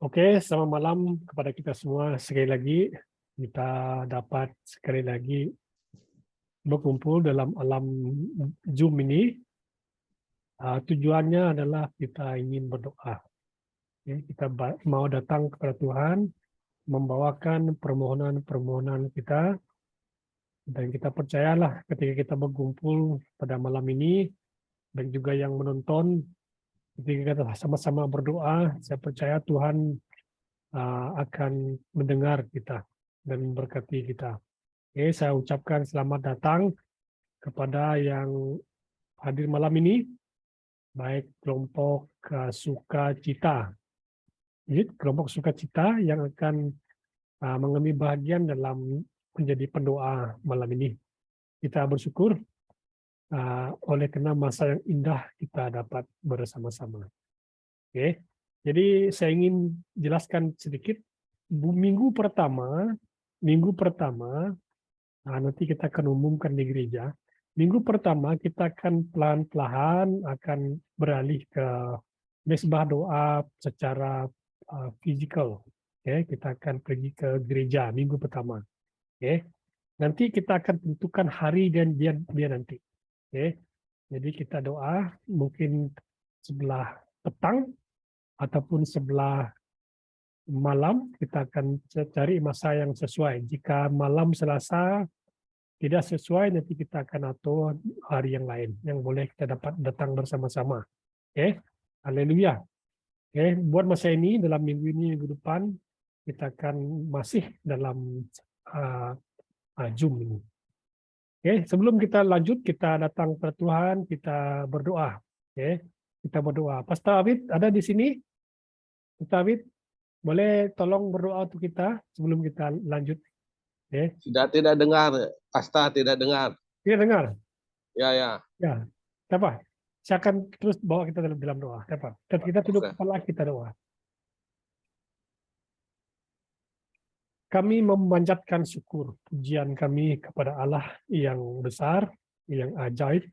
Oke, selamat malam kepada kita semua. Sekali lagi, kita dapat sekali lagi berkumpul dalam alam Zoom ini. Tujuannya adalah kita ingin berdoa. Kita mau datang kepada Tuhan, membawakan permohonan-permohonan kita, dan kita percayalah ketika kita berkumpul pada malam ini, dan juga yang menonton, ketika kita sama-sama berdoa, saya percaya Tuhan akan mendengar kita dan memberkati kita. Oke, saya ucapkan selamat datang kepada yang hadir malam ini, baik kelompok sukacita. Jadi kelompok sukacita yang akan mengambil bahagian dalam menjadi pendoa malam ini. Kita bersyukur oleh karena masa yang indah kita dapat bersama-sama. Oke, jadi saya ingin jelaskan sedikit. Minggu pertama nanti kita akan umumkan di gereja. Minggu pertama kita akan pelan-pelan akan beralih ke mesbah doa secara fisikal. Kita akan pergi ke gereja minggu pertama. Nanti kita akan tentukan hari dan dia nanti. Jadi kita doa mungkin sebelah petang ataupun sebelah malam, kita akan cari masa yang sesuai. Jika malam Selasa tidak sesuai, nanti kita akan atur hari yang lain yang boleh kita dapat datang bersama-sama. Haleluya. Buat masa ini, dalam minggu ini, minggu depan, kita akan masih dalam Zoom ini. Sebelum kita lanjut, kita datang ke Tuhan, kita berdoa. Kita berdoa. Pastor Abid ada di sini? Pastor Abid, boleh tolong berdoa untuk kita sebelum kita lanjut? Tidak dengar, Pastor tidak dengar. Tidak dengar? Ya. Ya, apa? Saya akan terus bawa kita dalam doa. Apa? Kita tunduk kepala, kita doa. Kami memanjatkan syukur, pujian kami kepada Allah yang besar, yang ajaib,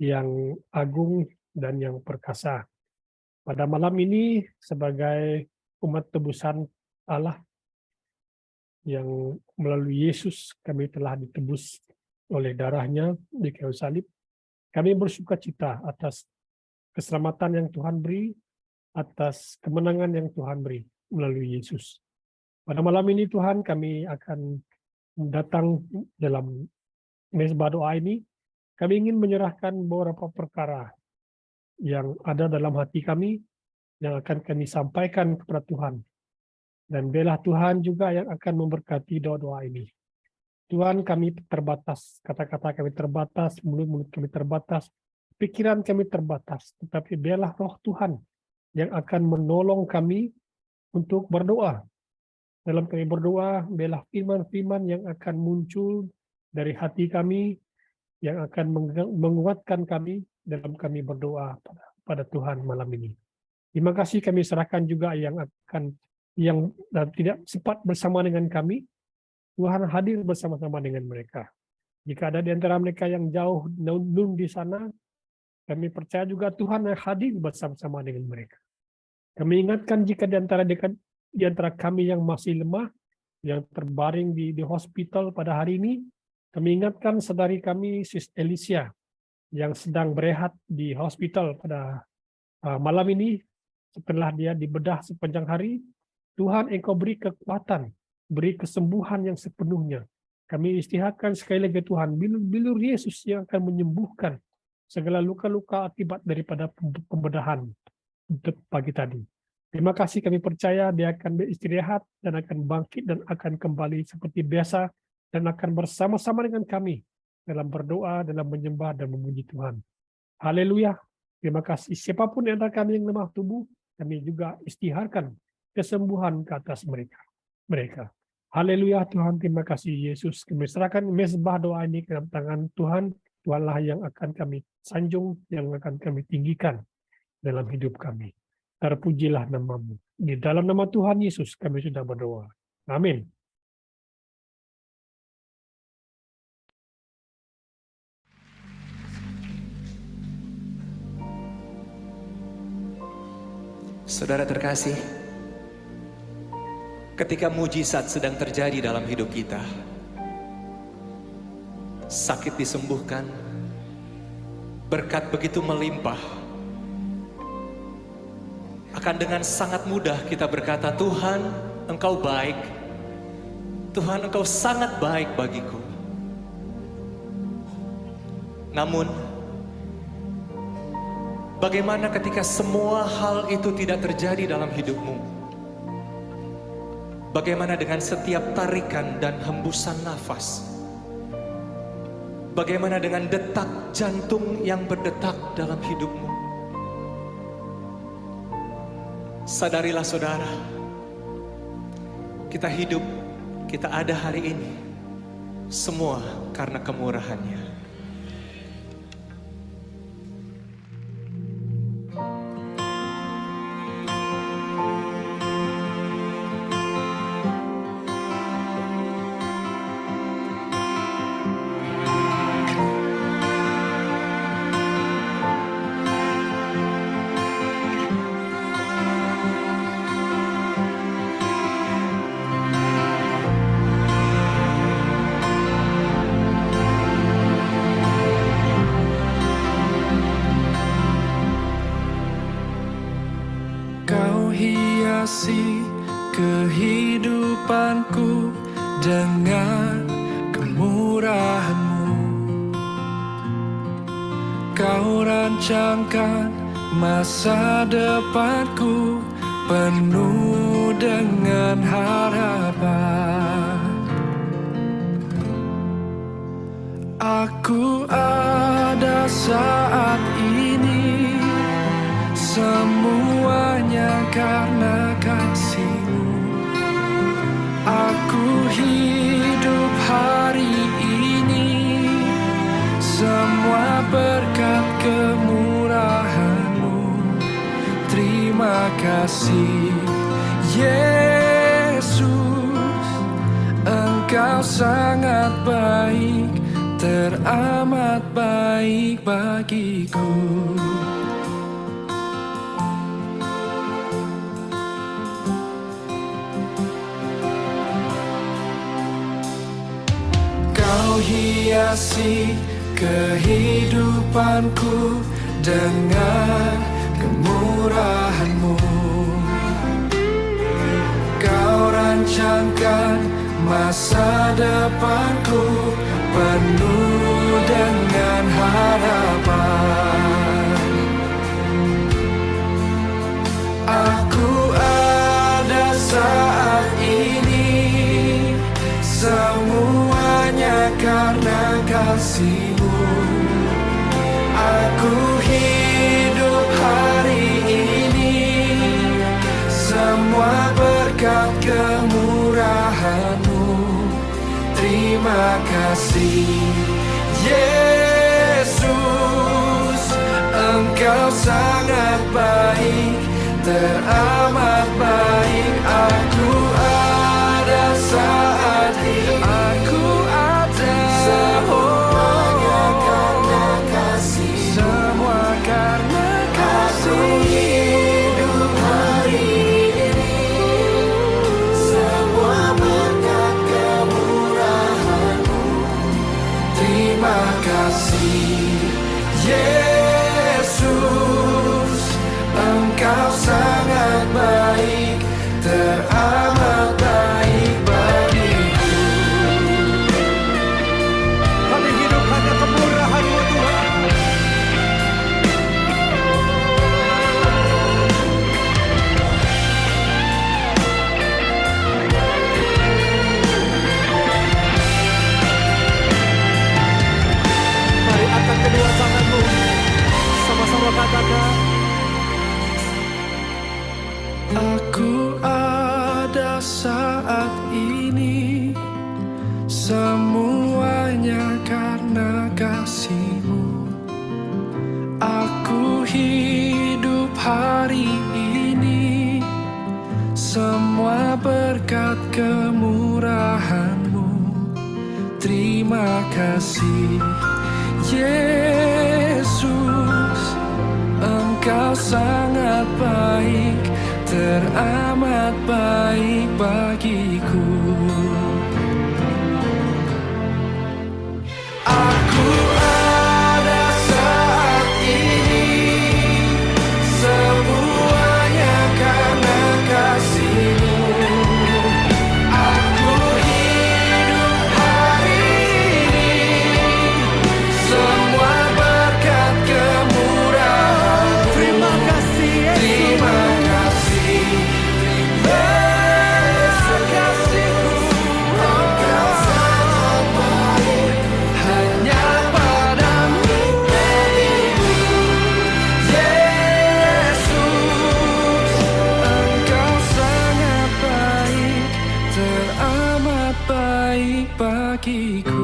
yang agung, dan yang perkasa. Pada malam ini, sebagai umat tebusan Allah yang melalui Yesus kami telah ditebus oleh darahnya di kayu salib. Kami bersukacita atas keselamatan yang Tuhan beri, atas kemenangan yang Tuhan beri melalui Yesus. Pada malam ini Tuhan, kami akan datang dalam mesbah doa ini. Kami ingin menyerahkan beberapa perkara yang ada dalam hati kami yang akan kami sampaikan kepada Tuhan. Dan biarlah Tuhan juga yang akan memberkati doa-doa ini. Tuhan, kami terbatas, kata-kata kami terbatas, mulut-mulut kami terbatas, pikiran kami terbatas. Tetapi biarlah roh Tuhan yang akan menolong kami untuk berdoa. Dalam kami berdoa, biarlah firman-firman yang akan muncul dari hati kami, yang akan menguatkan kami dalam kami berdoa pada Tuhan malam ini. Terima kasih, kami serahkan juga yang tidak sempat bersama dengan kami, Tuhan hadir bersama-sama dengan mereka. Jika ada di antara mereka yang jauh di sana, kami percaya juga Tuhan hadir bersama-sama dengan mereka. Kami ingatkan jika di antara kami yang masih lemah, yang terbaring di hospital pada hari ini, kami ingatkan saudari kami, Sis Alicia, yang sedang berehat di hospital pada malam ini, setelah dia dibedah sepanjang hari. Tuhan, Engkau beri kekuatan, beri kesembuhan yang sepenuhnya. Kami istiharkan sekali lagi Tuhan, bilur Yesus yang akan menyembuhkan segala luka-luka akibat daripada pembedahan pagi tadi. Terima kasih, kami percaya dia akan beristirahat dan akan bangkit dan akan kembali seperti biasa dan akan bersama-sama dengan kami dalam berdoa, dalam menyembah dan memuji Tuhan. Haleluya. Terima kasih. Siapapun yang antara kami yang lemah tubuh, kami juga istiharkan kesembuhan ke atas mereka. Haleluya Tuhan, terima kasih Yesus. Kami serahkan mesbah doa ini ke dalam tangan Tuhan. Tuhanlah yang akan kami sanjung, yang akan kami tinggikan dalam hidup kami. Terpujilah namamu. Di dalam nama Tuhan Yesus kami sudah berdoa. Amin. Saudara terkasih, ketika mujizat sedang terjadi dalam hidup kita. Sakit disembuhkan, berkat begitu melimpah. Akan dengan sangat mudah kita berkata, Tuhan, Engkau baik. Tuhan, Engkau sangat baik bagiku. Namun, bagaimana ketika semua hal itu tidak terjadi dalam hidupmu? Bagaimana dengan setiap tarikan dan hembusan nafas? Bagaimana dengan detak jantung yang berdetak dalam hidupmu? Sadarilah saudara, kita hidup, kita ada hari ini, semua karena kemurahan-Nya. Kau hiasi kehidupanku dengan kemurahan-Mu. Kau rancangkan masa depanku penuh dengan harapan. Aku ada saat ini, semuanya karena kasih-Mu. Aku hidup hari ini, semua berkat kemurahan-Mu. Terima kasih Yesus, Engkau sangat baik, teramat baik bagiku. Kau hiasi kehidupanku dengan kemurahan-Mu. Kau rancangkan masa depanku penuh dengan harapan. Aku ada saat ini, semuanya karena kasih-Mu. Aku hidup hari ini, semua berkat kemurahan-Mu. Terima kasih Yesus, Engkau sangat baik, teramat baik. Aku ada saat ini, aku ada, semuanya karena kasih, semua karena kasih. Aku hidup hari ini, semua berkat kemurahan-Mu. Terima kasih Yesus, Engkau sangat baik, teramat baik bagiku. Kami hidup hanya kemurahan-Mu Tuhan. Mari angkat kedua tanganmu, sama-sama katakan. Aku ada saat ini, semuanya karena kasih-Mu. Aku hidup hari ini, semua berkat kemurahan-Mu. Terima kasih Yesus, Engkau sangat baik, teramat baik bagiku. Aku ada saat ini, semuanya karena kasih-Mu. Aku hidup hari ini, semua berkat kemurahan-Mu. Terima kasih Yesus. Terima kasih, Yesus kasih-Mu. Engkau sangat baik, hanya padamu Yesus. Engkau sangat baik, teramat baik bagiku.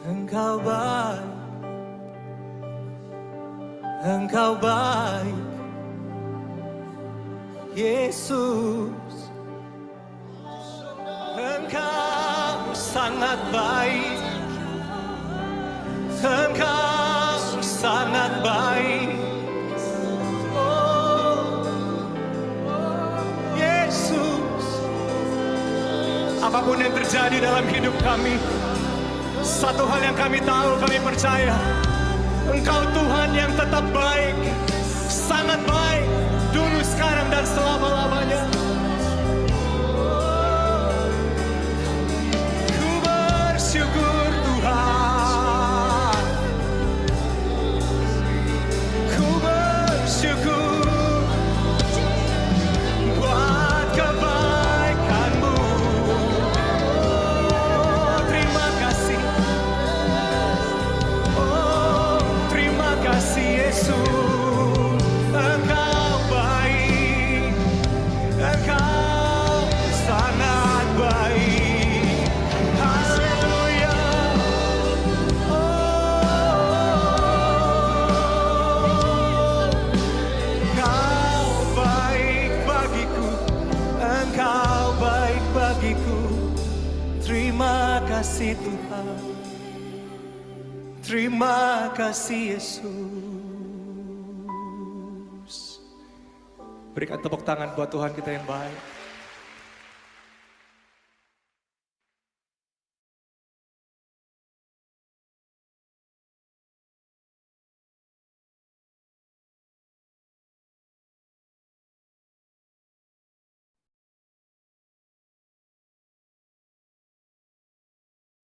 Engkau baik, Engkau baik, Yesus. Engkau sangat baik, Engkau sangat baik, oh Yesus. Apapun yang terjadi dalam hidup kami, satu hal yang kami tahu, kami percaya, Engkau Tuhan yang tetap baik, sangat baik, dulu, sekarang, dan selama-lamanya. Ku bersyukur Tuhan, ku bersyukur buat kebaikan-Mu. Terima kasih, oh terima kasih Yesus. Engkau baik, Engkau sangat baik. Haleluya. Engkau baik bagiku, Engkau baik bagiku. Terima kasih Tuhan, terima kasih Yesus. Berikan tepuk tangan buat Tuhan kita yang baik.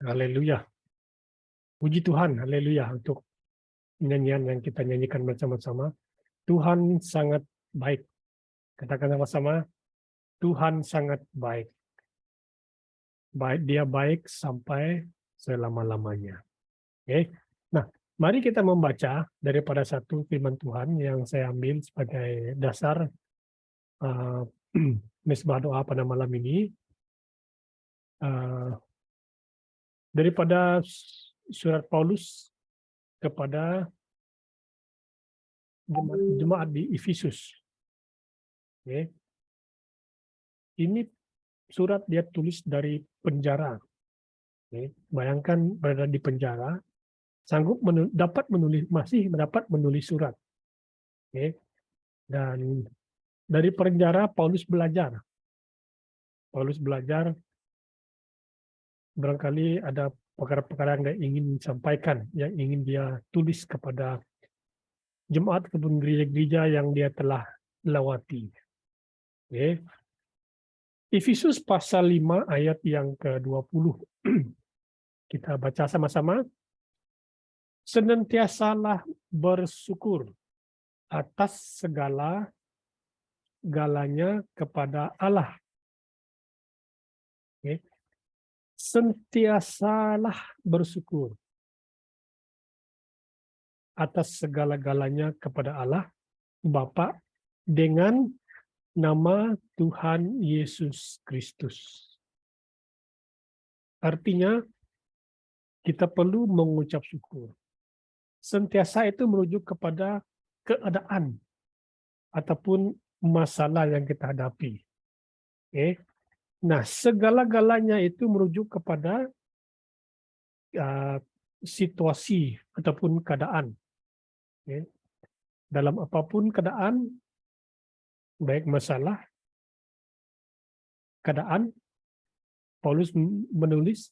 Haleluya. Puji Tuhan, haleluya, untuk nyanyian yang kita nyanyikan bersama-sama. Tuhan sangat baik. Katakan sama-sama, Tuhan sangat baik. Baik, Dia baik sampai selama-lamanya. Oke. Nah, mari kita membaca daripada satu firman Tuhan yang saya ambil sebagai dasar misbah doa pada malam ini. Daripada surat Paulus kepada jemaat di Efesus. Oke. Ini surat dia tulis dari penjara. Oke. Bayangkan berada di penjara, sanggup masih dapat menulis surat. Oke. Dan dari penjara Paulus belajar. Barangkali ada perkara-perkara yang dia ingin sampaikan, yang ingin dia tulis kepada jemaat ataupun gereja-gereja yang dia telah lewati. Okay. Efesus pasal 5 ayat yang ke-20. Kita baca sama-sama. Senantiasalah bersyukur atas segala-galanya kepada Allah. Okay. Sentiasalah bersyukur atas segala-galanya kepada Allah Bapa dengan nama Tuhan Yesus Kristus. Artinya kita perlu mengucap syukur. Sentiasa itu merujuk kepada keadaan ataupun masalah yang kita hadapi. Oke. Nah, segala-galanya itu merujuk kepada situasi ataupun keadaan. Oke. Dalam apapun keadaan, baik masalah, keadaan, Paulus menulis,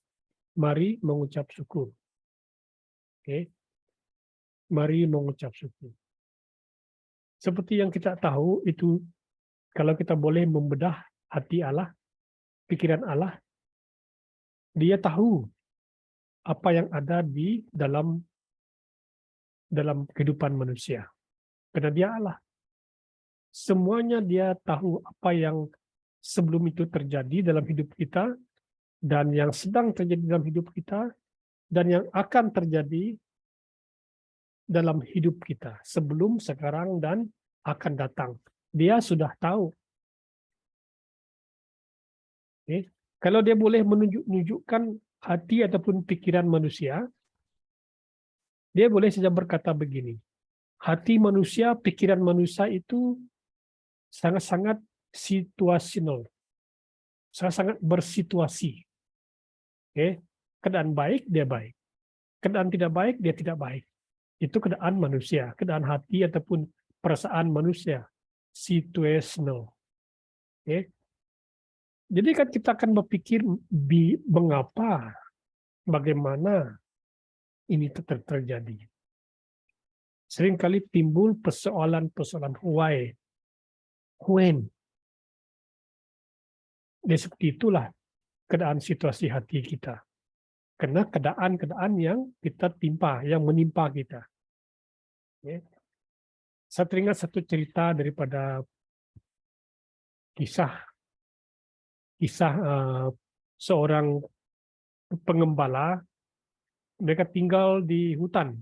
mari mengucap syukur. Oke. Mari mengucap syukur. Seperti yang kita tahu, itu kalau kita boleh membedah hati Allah, pikiran Allah, dia tahu apa yang ada di dalam kehidupan manusia. Karena dia Allah. Semuanya dia tahu apa yang sebelum itu terjadi dalam hidup kita, dan yang sedang terjadi dalam hidup kita, dan yang akan terjadi dalam hidup kita sebelum, sekarang, dan akan datang. Dia sudah tahu. Okay. Kalau dia boleh menunjukkan hati ataupun pikiran manusia, dia boleh saja berkata begini, hati manusia, pikiran manusia itu sangat-sangat situasional, sangat-sangat bersituasi. Okay. Keadaan baik, dia baik. Keadaan tidak baik, dia tidak baik. Itu keadaan manusia, keadaan hati ataupun perasaan manusia, situational. Okay. Jadi kan kita akan berpikir mengapa, bagaimana ini terjadi. Seringkali timbul persoalan-persoalan why, when. Jadi seperti itulah keadaan situasi hati kita. Karena keadaan-keadaan yang kita timpa, yang menimpa kita. Okay. Saya teringat satu cerita daripada kisah seorang pengembala. Mereka tinggal di hutan,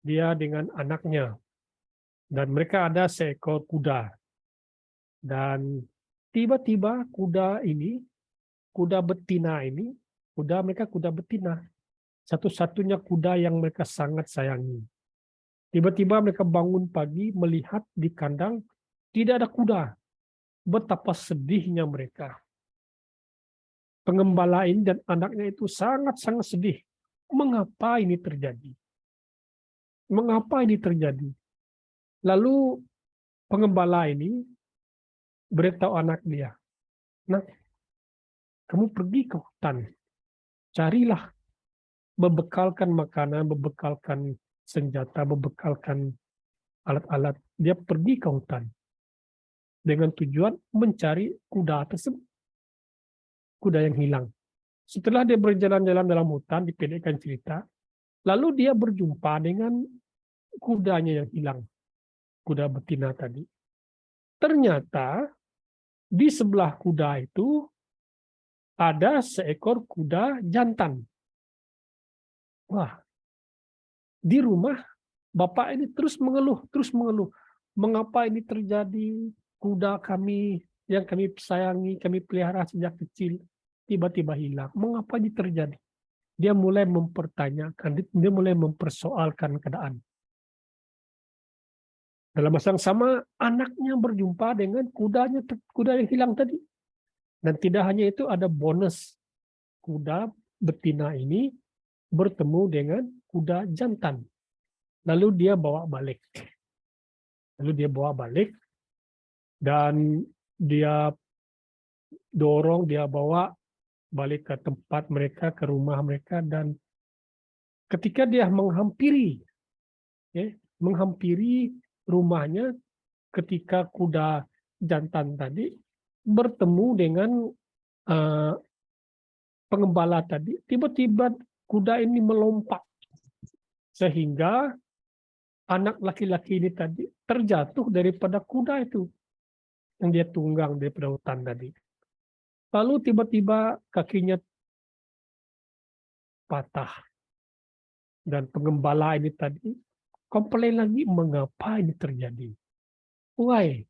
dia dengan anaknya, dan mereka ada seekor kuda. Dan tiba-tiba kuda betina ini, mereka kuda betina, satu-satunya kuda yang mereka sangat sayangi. Tiba-tiba mereka bangun pagi melihat di kandang tidak ada kuda. Betapa sedihnya mereka. Pengembala ini dan anaknya itu sangat-sangat sedih. Mengapa ini terjadi? Mengapa ini terjadi? Lalu pengembala ini beritahu anak dia, "Nak, kamu pergi ke hutan. Carilah, bebekalkan makanan, bebekalkan senjata, bebekalkan alat-alat." Dia pergi ke hutan dengan tujuan mencari kuda tersebut, kuda yang hilang. Setelah dia berjalan-jalan dalam hutan, dipendekkan cerita, lalu dia berjumpa dengan kudanya yang hilang, kuda betina tadi. Ternyata di sebelah kuda itu ada seekor kuda jantan. Wah, di rumah bapak ini terus mengeluh. Mengapa ini terjadi? Kuda kami yang kami sayangi, kami pelihara sejak kecil, tiba-tiba hilang. Mengapa ini terjadi? Dia mulai mempertanyakan, dia mulai mempersoalkan keadaan. Dalam masa yang sama, anaknya berjumpa dengan kuda yang hilang tadi. Dan tidak hanya itu, ada bonus. Kuda betina ini bertemu dengan kuda jantan. Lalu dia bawa balik. Dan dia dorong, dia bawa balik ke tempat mereka, ke rumah mereka. Dan ketika dia menghampiri rumahnya, ketika kuda jantan tadi bertemu dengan pengembala tadi, tiba-tiba kuda ini melompat sehingga anak laki-laki ini tadi terjatuh daripada kuda itu yang dia tunggang daripada hutan tadi. Lalu tiba-tiba kakinya patah. Dan pengembala ini tadi komplain lagi, mengapa ini terjadi? Why?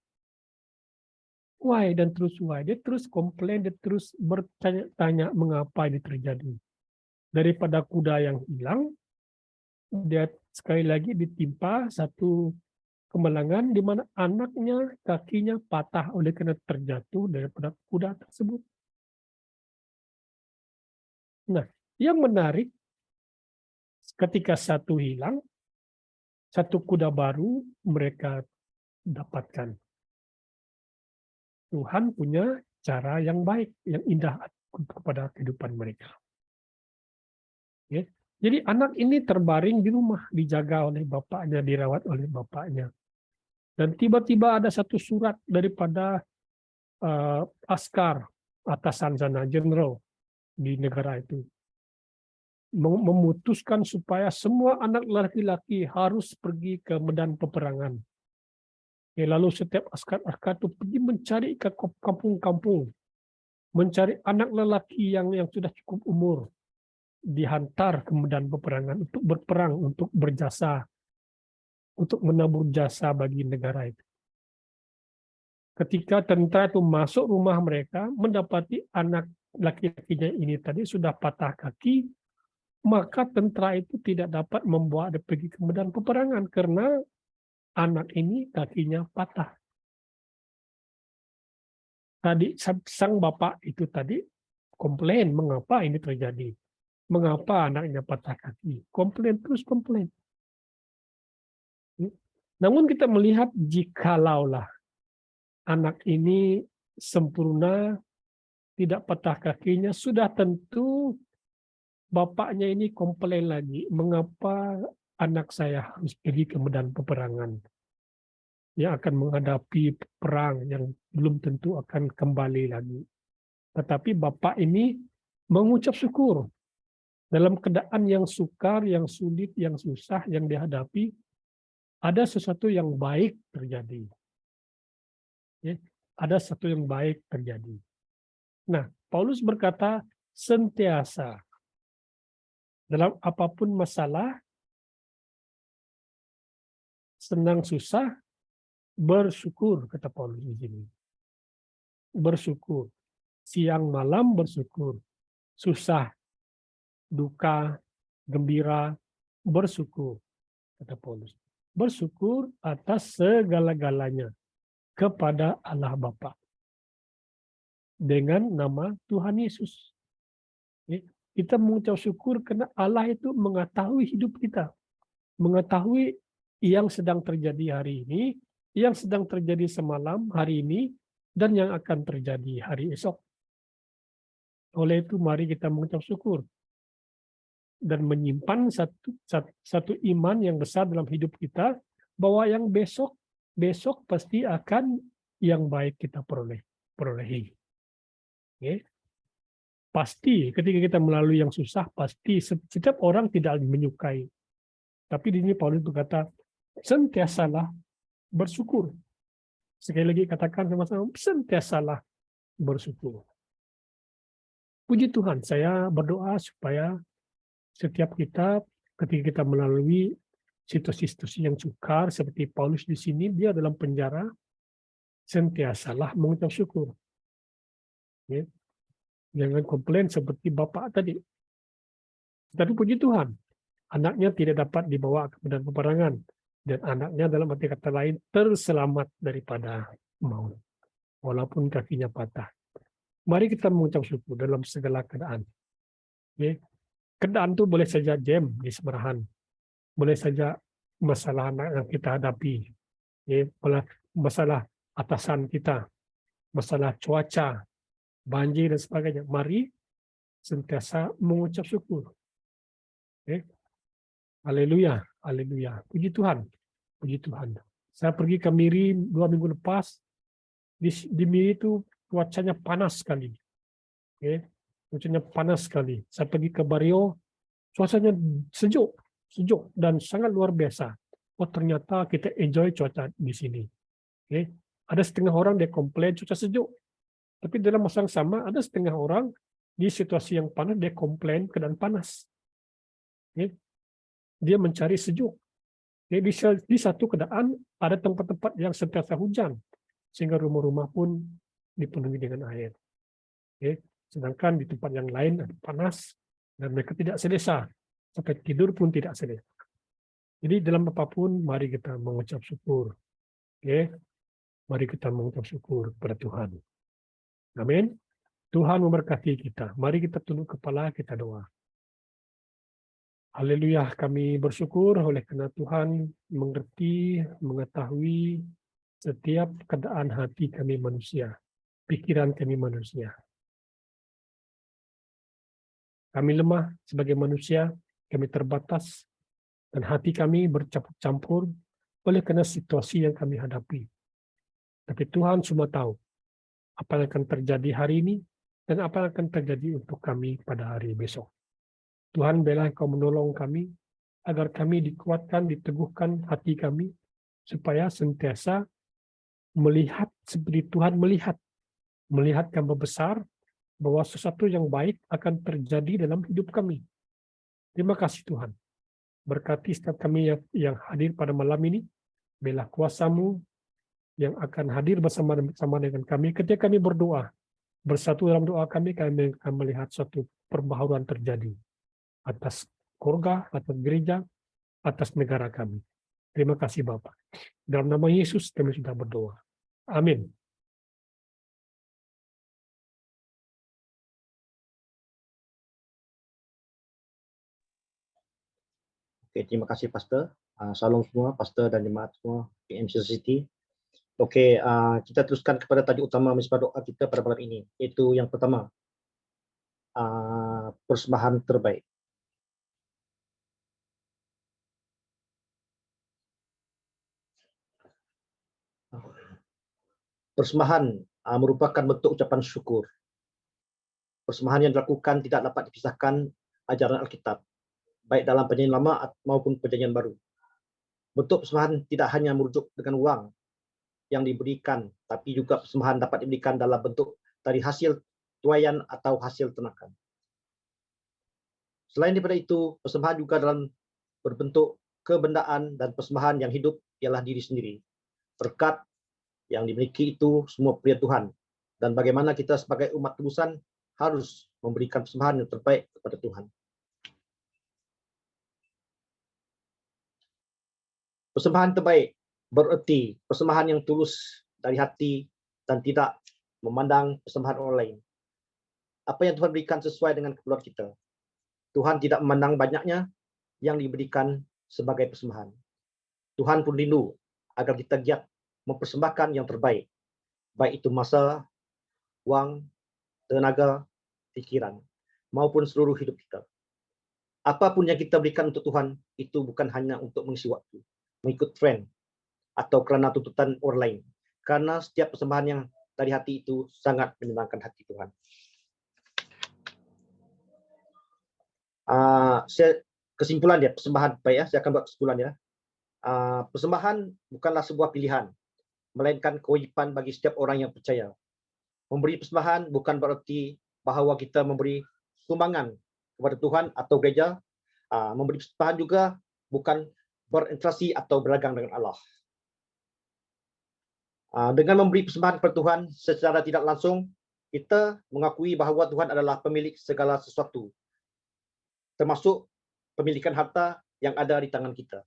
why dan terus why. Dia terus komplain, dia terus bertanya-tanya mengapa ini terjadi. Daripada kuda yang hilang, dia sekali lagi ditimpa satu kemalangan di mana anaknya kakinya patah oleh karena terjatuh daripada kuda tersebut. Nah, yang menarik ketika satu hilang, satu kuda baru mereka dapatkan. Tuhan punya cara yang baik, yang indah kepada kehidupan mereka. Ya. Jadi anak ini terbaring di rumah, dijaga oleh bapaknya, dirawat oleh bapaknya. Dan tiba-tiba ada satu surat daripada askar atasan sana, jenderal di negara itu, memutuskan supaya semua anak laki-laki harus pergi ke medan peperangan. Lalu setiap askar itu pergi mencari ke kampung-kampung, mencari anak lelaki yang sudah cukup umur, dihantar ke medan peperangan untuk berperang, untuk berjasa, untuk menabur jasa bagi negara itu. Ketika tentara itu masuk rumah mereka, mendapati anak laki-lakinya ini tadi sudah patah kaki, maka tentara itu tidak dapat membawa dia pergi ke medan peperangan karena anak ini kakinya patah. Tadi sang bapak itu tadi komplain mengapa ini terjadi. Mengapa anaknya patah kaki? Komplain terus komplain. Namun kita melihat jikalaulah anak ini sempurna, tidak patah kakinya, sudah tentu bapaknya ini komplain lagi. Mengapa anak saya harus pergi ke medan peperangan yang akan menghadapi perang yang belum tentu akan kembali lagi. Tetapi bapak ini mengucap syukur dalam keadaan yang sukar, yang sulit, yang susah, yang dihadapi, ada sesuatu yang baik terjadi. Ya, ada sesuatu yang baik terjadi. Nah, Paulus berkata sentiasa dalam apapun masalah, senang susah, bersyukur, kata Paulus di sini. Bersyukur. Siang malam bersyukur. Susah, duka, gembira, bersyukur, kata Paulus. Bersyukur atas segala-galanya kepada Allah Bapa dengan nama Tuhan Yesus. Kita mengucap syukur karena Allah itu mengetahui hidup kita, mengetahui yang sedang terjadi hari ini, yang sedang terjadi semalam hari ini, dan yang akan terjadi hari esok. Oleh itu mari kita mengucap syukur dan menyimpan satu iman yang besar dalam hidup kita, bahwa yang besok pasti akan yang baik kita perolehi. Okay. Pasti ketika kita melalui yang susah, pasti setiap orang tidak menyukai. Tapi di sini Paulus berkata, sentiasalah bersyukur. Sekali lagi katakan sama-sama, sentiasalah bersyukur. Puji Tuhan, saya berdoa supaya setiap kita ketika kita melalui situasi-situasi yang sukar seperti Paulus di sini, dia dalam penjara, sentiasalah mengucap syukur. Ya. Jangan komplain seperti bapak tadi. Tapi puji Tuhan, anaknya tidak dapat dibawa ke medan peperangan, dan anaknya dalam arti kata lain terselamat daripada maut, walaupun kakinya patah. Mari kita mengucap syukur dalam segala keadaan. Ya. Keadaan itu boleh saja jam di semerahan, boleh saja masalah anak yang kita hadapi, ya, masalah atasan kita, masalah cuaca, banjir dan sebagainya. Mari sentiasa mengucap syukur. Haleluya, haleluya. Puji Tuhan, puji Tuhan. Saya pergi ke Miri 2 minggu lepas. Di Miri itu cuacanya panas sekali. Cuacanya panas sekali. Saya pergi ke Bario, cuacanya sejuk dan sangat luar biasa. Oh, ternyata kita enjoy cuaca di sini. Ada setengah orang dia komplain cuaca sejuk. Tapi dalam masa yang sama, ada setengah orang di situasi yang panas, dia komplain keadaan panas. Dia mencari sejuk. Di satu keadaan, ada tempat-tempat yang sentiasa hujan. Sehingga rumah-rumah pun dipenuhi dengan air. Sedangkan di tempat yang lain ada panas dan mereka tidak selesa, sampai tidur pun tidak selesa. Jadi dalam apapun mari kita mengucap syukur. Mari kita mengucap syukur kepada Tuhan. Amin. Tuhan memberkati kita. Mari kita tunduk kepala, kita doa. Haleluya, kami bersyukur oleh karena Tuhan mengerti, mengetahui setiap keadaan hati kami manusia, pikiran kami manusia. Kami lemah sebagai manusia, kami terbatas, dan hati kami bercampur-campur oleh karena situasi yang kami hadapi. Tapi Tuhan semua tahu apa yang akan terjadi hari ini dan apa yang akan terjadi untuk kami pada hari besok. Tuhan, biarlah Engkau menolong kami agar kami dikuatkan, diteguhkan hati kami supaya sentiasa melihat seperti Tuhan melihat gambar besar bahwa sesuatu yang baik akan terjadi dalam hidup kami. Terima kasih Tuhan. Berkati setiap kami yang hadir pada malam ini. Biarlah kuasa-Mu yang akan hadir bersama dengan kami ketika kami berdoa. Bersatu dalam doa kami akan melihat suatu perbaharuan terjadi atas keluarga, atas gereja, atas negara kami. Terima kasih Bapa. Dalam nama Yesus kami sudah berdoa. Amin. Oke, terima kasih Pastor. Salam semua, Pastor dan jemaat semua PMC City. Oke, kita teruskan kepada tajuk utama misbah doa kita pada malam ini, yaitu yang pertama, persembahan terbaik. Persembahan merupakan bentuk ucapan syukur. Persembahan yang dilakukan tidak dapat dipisahkan ajaran Alkitab, baik dalam Perjanjian Lama maupun Perjanjian Baru. Bentuk persembahan tidak hanya merujuk dengan uang yang diberikan, tapi juga persembahan dapat diberikan dalam bentuk dari hasil tuaian atau hasil ternakan. Selain daripada itu, persembahan juga dalam berbentuk kebendaan, dan persembahan yang hidup ialah diri sendiri. Berkat yang dimiliki itu semua pilihan Tuhan, dan bagaimana kita sebagai umat tebusan harus memberikan persembahan yang terbaik kepada Tuhan. Persembahan terbaik bererti persembahan yang tulus dari hati dan tidak memandang persembahan orang lain. Apa yang Tuhan berikan sesuai dengan keperluan kita. Tuhan tidak memandang banyaknya yang diberikan sebagai persembahan. Tuhan pun rindu agar kita giat mempersembahkan yang terbaik, baik itu masa, wang, tenaga, pikiran, maupun seluruh hidup kita. Apapun yang kita berikan untuk Tuhan, itu bukan hanya untuk mengisi waktu, mengikut tren, atau kerana tuntutan orang lain. Karena setiap persembahan yang dari hati itu sangat menyenangkan hati Tuhan. Kesimpulan dia, persembahan, baik ya, saya akan buat kesimpulan ya. Persembahan bukanlah sebuah pilihan, melainkan kewajiban bagi setiap orang yang percaya. Memberi persembahan bukan berarti bahawa kita memberi sumbangan kepada Tuhan atau gereja. Memberi persembahan juga bukan berinteraksi atau berdagang dengan Allah. Dengan memberi persembahan kepada Tuhan secara tidak langsung, kita mengakui bahawa Tuhan adalah pemilik segala sesuatu, termasuk pemilikan harta yang ada di tangan kita.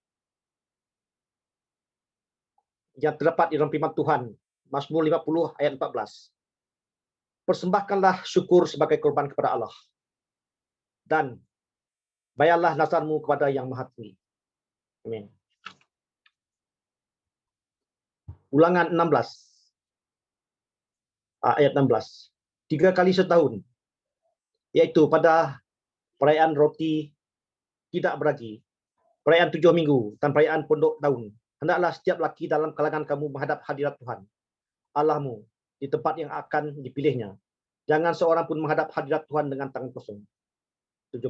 Yang terdapat di dalam firman Tuhan, Mazmur 50 ayat 14. Persembahkanlah syukur sebagai korban kepada Allah, dan bayarlah nazarmu kepada Yang Maha Tinggi. Amin. Ulangan 16 ayat 16. 3 kali setahun, yaitu pada perayaan roti tidak beragi, perayaan 7 minggu, dan perayaan pondok daun, hendaklah setiap laki dalam kalangan kamu menghadap hadirat Tuhan Allahmu di tempat yang akan dipilihnya. Jangan seorang pun menghadap hadirat Tuhan dengan tangan kosong. 17.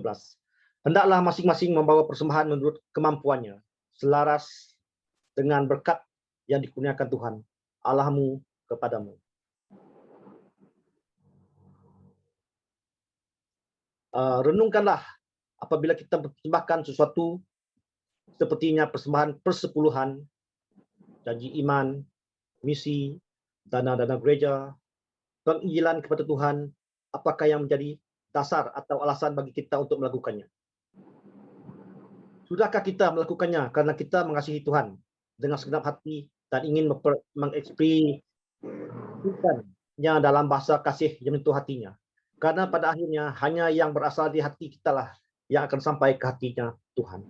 Hendaklah masing-masing membawa persembahan menurut kemampuannya, selaras dengan berkat yang dikurniakan Tuhan Allahmu kepadamu. Renungkanlah apabila kita mempersembahkan sesuatu, sepertinya persembahan persepuluhan, janji iman, misi, dana-dana gereja, penginjilan kepada Tuhan, apakah yang menjadi dasar atau alasan bagi kita untuk melakukannya? Sudahkah kita melakukannya karena kita mengasihi Tuhan dengan segenap hati dan ingin mengekspresikannya dalam bahasa kasih yang menyentuh hatinya? Karena pada akhirnya hanya yang berasal di hati kita lah yang akan sampai ke hatinya Tuhan.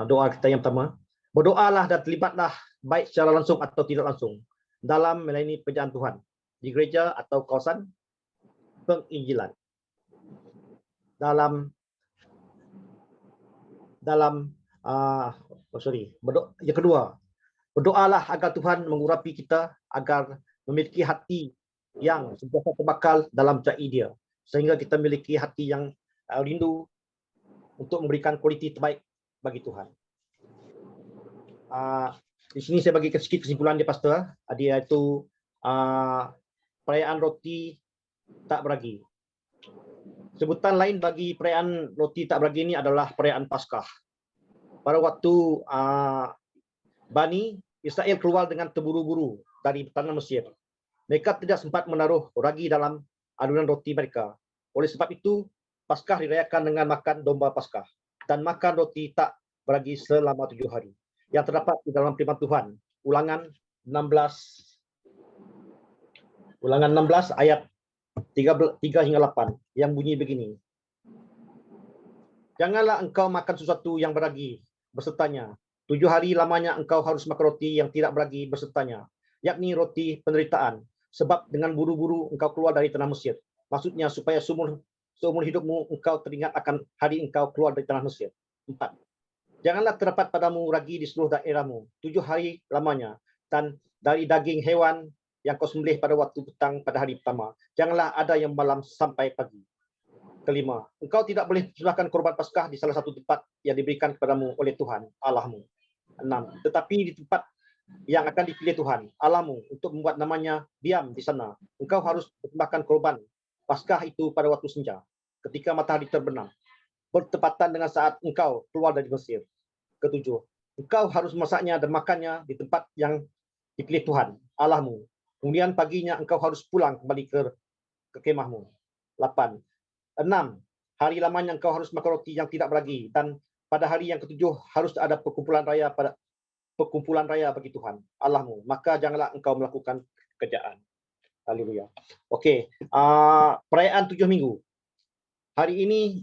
Doa kita yang pertama, berdoalah dan terlibatlah baik secara langsung atau tidak langsung dalam melayani pekerjaan Tuhan di gereja atau kawasan penginjilan. Yang kedua, berdoalah agar Tuhan mengurapi kita agar memiliki hati yang sentiasa terbakal dalam cari dia, sehingga kita memiliki hati yang rindu untuk memberikan kualiti terbaik bagi Tuhan. Di sini saya bagi sedikit kesimpulan dia pastor, iaitu perayaan roti tak beragi. Sebutan lain bagi perayaan roti tak beragi ini adalah perayaan Paskah. Pada waktu Bani Israel keluar dengan terburu-buru dari tanah Mesir, mereka tidak sempat menaruh ragi dalam adunan roti mereka. Oleh sebab itu, Paskah dirayakan dengan makan domba Paskah dan makan roti tak beragi selama 7 hari. Yang terdapat di dalam firman Tuhan, Ulangan 16 ayat 3 hingga 8 yang bunyi begini. Janganlah engkau makan sesuatu yang beragi bersertanya. 7 hari lamanya engkau harus makan roti yang tidak beragi bersertanya, yakni roti penderitaan, sebab dengan buru-buru engkau keluar dari tanah Mesir. Maksudnya supaya seumur hidupmu engkau teringat akan hari engkau keluar dari tanah Mesir. 4. Janganlah terdapat padamu ragi di seluruh daerahmu 7 hari lamanya, dan dari daging hewan yang kau sembelih pada waktu petang pada hari pertama, janganlah ada yang malam sampai pagi. Kelima, engkau tidak boleh persembahkan korban Paskah di salah satu tempat yang diberikan kepadamu oleh Tuhan Allahmu. 6. Tetapi di tempat yang akan dipilih Tuhan Allahmu untuk membuat namanya diam di sana, engkau harus persembahkan korban Paskah itu pada waktu senja, ketika matahari terbenam, bertepatan dengan saat engkau keluar dari Mesir. Ketujuh, engkau harus memasaknya dan makannya di tempat yang dipilih Tuhan Allahmu. Kemudian paginya engkau harus pulang kembali ke kemahmu. 8. 6. Hari lamanya engkau harus makan roti yang tidak beragi, dan pada hari yang ketujuh harus ada perkumpulan raya bagi Tuhan Allahmu. Maka janganlah engkau melakukan pekerjaan. Haleluya. Okey, perayaan 7 minggu. Hari ini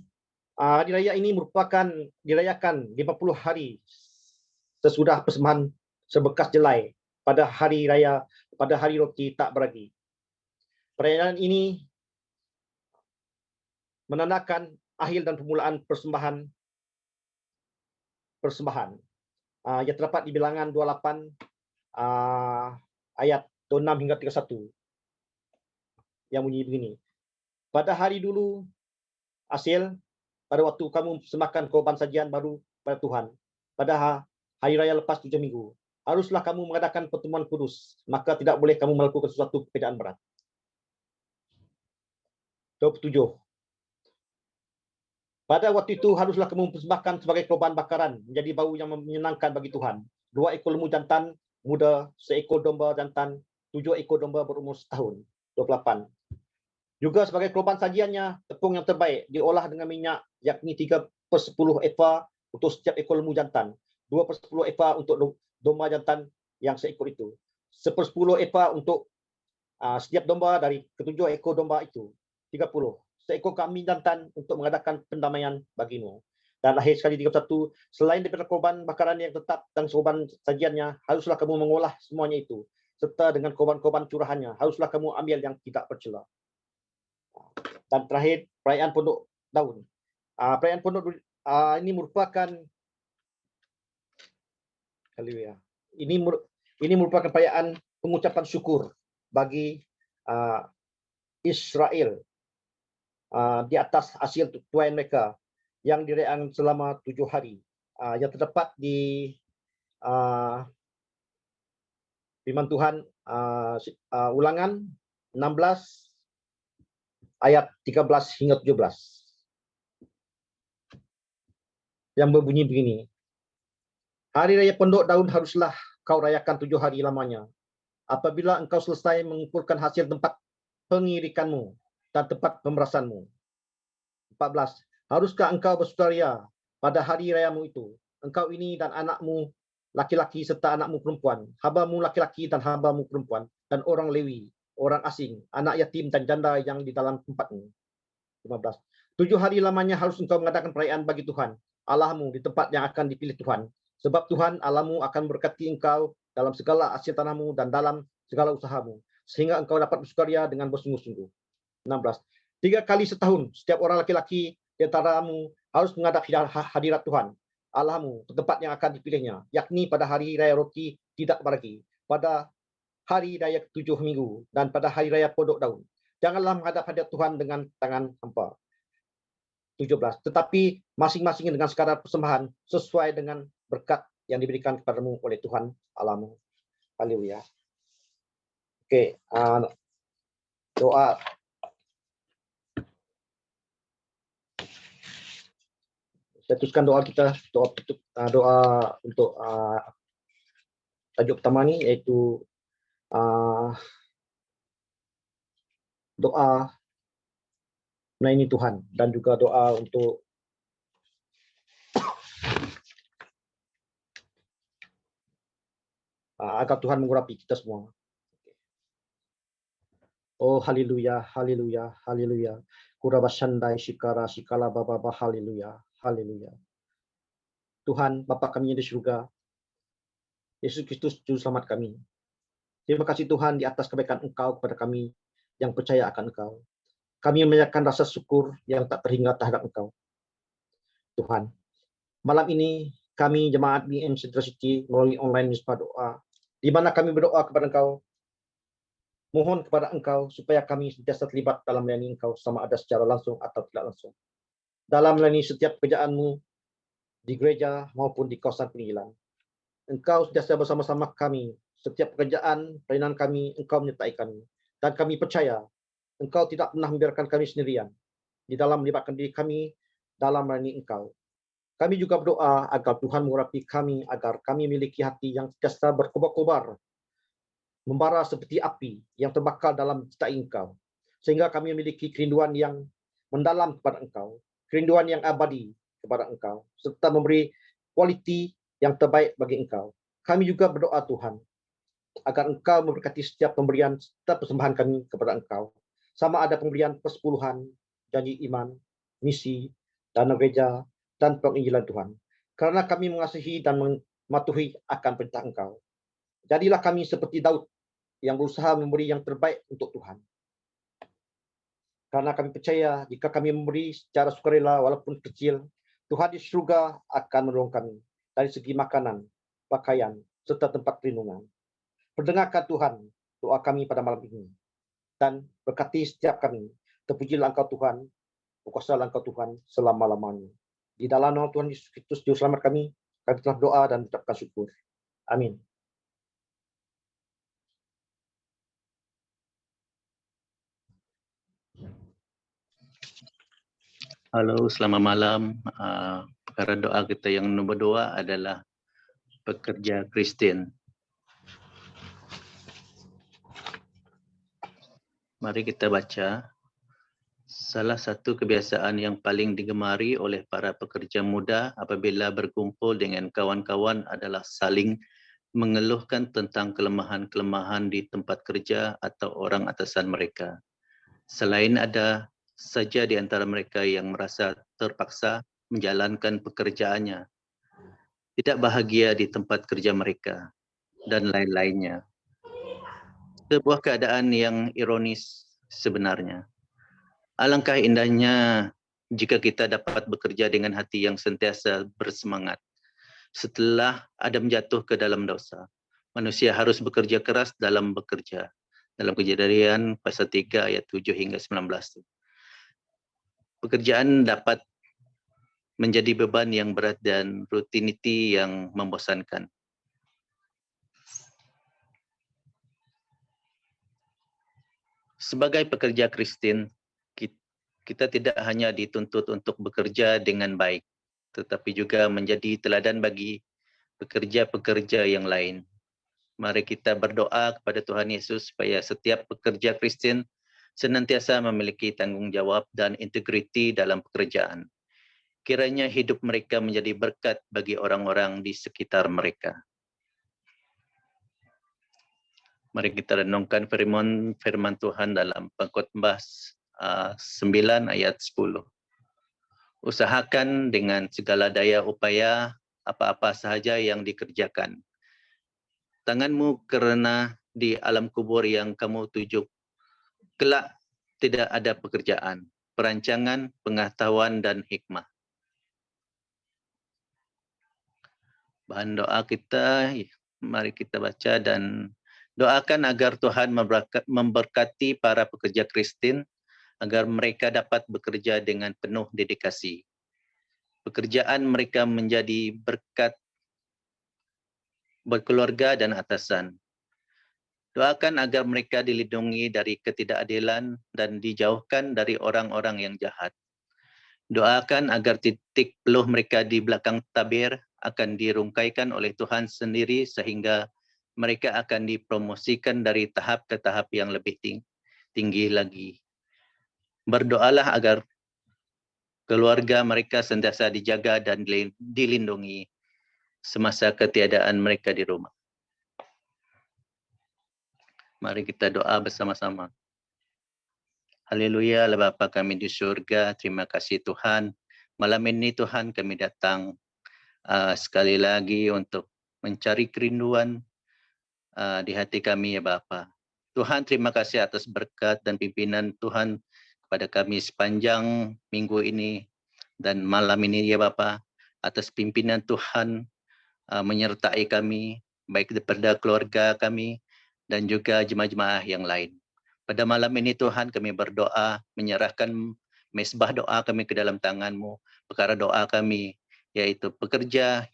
hari raya ini merupakan dirayakan 50 hari sesudah persembahan sebekas jelai pada hari roti tak beragi. Perayaan ini menandakan akhir dan permulaan persembahan yang terdapat di Bilangan 28 ayat 26 hingga 31 yang bunyi begini. Pada hari dulu Asil, pada waktu kamu persembahkan korban sajian baru pada Tuhan, pada hari raya lepas 7 minggu, haruslah kamu mengadakan pertemuan kudus, maka tidak boleh kamu melakukan sesuatu pekerjaan berat. 27. Pada waktu itu haruslah kamu persembahkan sebagai korban bakaran menjadi bau yang menyenangkan bagi Tuhan 2 ekor lembu jantan muda, 1 ekor domba jantan, 7 ekor domba berumur setahun. 28. Juga sebagai korban sajiannya, tepung yang terbaik diolah dengan minyak, yakni 3/10 efa untuk setiap ekor lembu jantan, 2/10 efa untuk domba jantan yang seekor itu, 1/10 efa untuk setiap domba dari ketujuh ekor domba itu, 30. Seekor kambing jantan untuk mengadakan pendamaian bagimu. Dan akhir sekali 31, selain daripada korban bakaran yang tetap dan korban sajiannya, haruslah kamu mengolah semuanya itu, serta dengan korban-korban curahannya, haruslah kamu ambil yang tidak bercela. Dan terakhir, perayaan Pondok Daun. Perayaan Pondok ini merupakan haleluya. Ini merupakan perayaan pengucapan syukur bagi Israel di atas hasil tuai mereka yang dirayakan selama 7 hari, yang terdapat di firman Tuhan Ulangan 16 ayat 13 hingga 17 yang berbunyi begini. Hari raya Pondok Daun haruslah kau rayakan 7 hari lamanya. apabila engkau selesai mengumpulkan hasil tempat pengirikanmu dan tempat pemerasanmu. 14. Haruskah engkau bersukaria pada hari rayamu itu, engkau ini dan anakmu laki-laki serta anakmu perempuan, hambamu laki-laki dan hambamu perempuan, dan orang Lewi, orang asing, anak yatim dan janda yang di dalam tempatmu. 15. 7 hari lamanya harus engkau mengadakan perayaan bagi Tuhan Allahmu di tempat yang akan dipilih Tuhan, sebab Tuhan Allahmu akan memberkati engkau dalam segala hasil tanahmu dan dalam segala usahamu, sehingga engkau dapat bersukaria dengan bersungguh-sungguh. 16. 3 kali setahun setiap orang laki-laki di antaramu harus menghadap hadirat Tuhan Allahmu ke tempat yang akan dipilihnya, yakni pada hari raya roti tidak beragi, pada hari raya ke-7 minggu, dan pada hari raya podok daun. Janganlah menghadap hadirat Tuhan dengan tangan hampa. 17. Tetapi masing-masing dengan sekadar persembahan sesuai dengan berkat yang diberikan kepadamu oleh Tuhan Allahmu. Haleluya. Oke, doa. Saya teruskan doa kita, doa untuk tajuk pertama ni, iaitu doa melayani Tuhan, dan juga doa untuk agar Tuhan mengurapi kita semua. Oh haleluya, haleluya, haleluya. Kurabashandai shikara shikala baba haleluya, haleluya. Tuhan Bapa kami yang di surga, Yesus Kristus Juru Selamat kami. Terima kasih Tuhan di atas kebaikan Engkau kepada kami yang percaya akan Engkau. Kami menyatakan rasa syukur yang tak terhingga terhadap Engkau. Tuhan, malam ini kami jemaat BM Central City melalui online Misbah Doa, di mana kami berdoa kepada Engkau, mohon kepada Engkau supaya kami sentiasa terlibat dalam melayani Engkau, sama ada secara langsung atau tidak langsung, dalam melayani setiap pekerjaan-Mu di gereja maupun di kawasan pengadilan. Engkau sentiasa bersama-sama kami, setiap pekerjaan pelayanan kami, Engkau menyertai kami, dan kami percaya Engkau tidak pernah membiarkan kami sendirian di dalam melibatkan diri kami dalam melayani Engkau. Kami juga berdoa agar Tuhan mengurapi kami, agar kami memiliki hati yang sentiasa berkobar-kobar, membara seperti api yang terbakar dalam cita Engkau, sehingga kami memiliki kerinduan yang mendalam kepada Engkau, kerinduan yang abadi kepada Engkau, serta memberi kualiti yang terbaik bagi Engkau. Kami juga berdoa Tuhan, agar Engkau memberkati setiap pemberian serta persembahan kami kepada Engkau, sama ada pemberian persepuluhan, janji iman, misi, dana gereja, dan penginjilan Tuhan. Karena kami mengasihi dan mematuhi akan perintah Engkau. Jadilah kami seperti Daud yang berusaha memberi yang terbaik untuk Tuhan. Karena kami percaya jika kami memberi secara sukarela walaupun kecil, Tuhan di surga akan menolong kami dari segi makanan, pakaian, serta tempat perlindungan. Perdengarkan Tuhan doa kami pada malam ini, dan berkati setiap kami. Terpujilah Engkau Tuhan, berkuasalah Engkau Tuhan selama-lamanya. Di dalam nama Tuhan Yesus Kristus Juru Selamat kami telah berdoa dan mengucapkan syukur. Amin. Halo, selamat malam. Perkara doa kita yang nombor 2 adalah pekerja Kristen. Mari kita baca. Salah satu kebiasaan yang paling digemari oleh para pekerja muda apabila berkumpul dengan kawan-kawan adalah saling mengeluhkan tentang kelemahan-kelemahan di tempat kerja atau orang atasan mereka. Selain ada saja di antara mereka yang merasa terpaksa menjalankan pekerjaannya, tidak bahagia di tempat kerja mereka, dan lain-lainnya. Sebuah keadaan yang ironis sebenarnya. Alangkah indahnya jika kita dapat bekerja dengan hati yang sentiasa bersemangat. Setelah Adam jatuh ke dalam dosa, manusia harus bekerja keras dalam bekerja. Dalam Kejadian pasal 3 ayat 7 hingga 19. Pekerjaan dapat menjadi beban yang berat dan rutiniti yang membosankan. Sebagai pekerja Kristen, kita tidak hanya dituntut untuk bekerja dengan baik, tetapi juga menjadi teladan bagi pekerja-pekerja yang lain. Mari kita berdoa kepada Tuhan Yesus supaya setiap pekerja Kristen senantiasa memiliki tanggung jawab dan integriti dalam pekerjaan. Kiranya hidup mereka menjadi berkat bagi orang-orang di sekitar mereka. Mari kita renungkan firman Tuhan dalam Pengkhotbah 9 ayat 10. Usahakan dengan segala daya upaya apa-apa sahaja yang dikerjakan. Tanganmu kerana di alam kubur yang kamu tuju. Kelak tidak ada pekerjaan, perancangan, pengetahuan dan hikmah. Bahan doa kita, mari kita baca dan doakan agar Tuhan memberkati para pekerja Kristen agar mereka dapat bekerja dengan penuh dedikasi. Pekerjaan mereka menjadi berkat berkeluarga dan atasan. Doakan agar mereka dilindungi dari ketidakadilan dan dijauhkan dari orang-orang yang jahat. Doakan agar titik peluh mereka di belakang tabir akan dirungkaikan oleh Tuhan sendiri sehingga mereka akan dipromosikan dari tahap ke tahap yang lebih tinggi lagi. Berdoalah agar keluarga mereka sentiasa dijaga dan dilindungi semasa ketiadaan mereka di rumah. Mari kita doa bersama-sama. Haleluya, Allah Bapa kami di surga, terima kasih Tuhan. Malam ini Tuhan kami datang sekali lagi untuk mencari kerinduan di hati kami ya Bapa. Tuhan terima kasih atas berkat dan pimpinan Tuhan kepada kami sepanjang minggu ini dan malam ini ya Bapa. Atas pimpinan Tuhan menyertai kami baik daripada keluarga kami dan juga jemaah-jemaah yang lain. Pada malam ini Tuhan kami berdoa menyerahkan mesbah doa kami ke dalam tangan-Mu. Perkara doa kami yaitu pekerja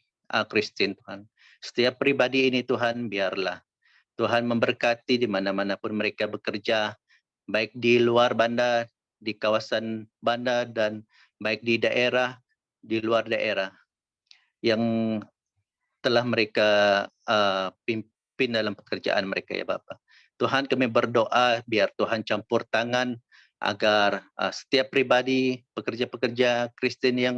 Kristen Tuhan. Setiap pribadi ini Tuhan biarlah Tuhan memberkati di mana-mana pun mereka bekerja, baik di luar bandar, di kawasan bandar, dan baik di daerah, di luar daerah, yang telah mereka pimpin dalam pekerjaan mereka ya Bapa. Tuhan kami berdoa biar Tuhan campur tangan agar setiap pribadi, pekerja-pekerja Kristen yang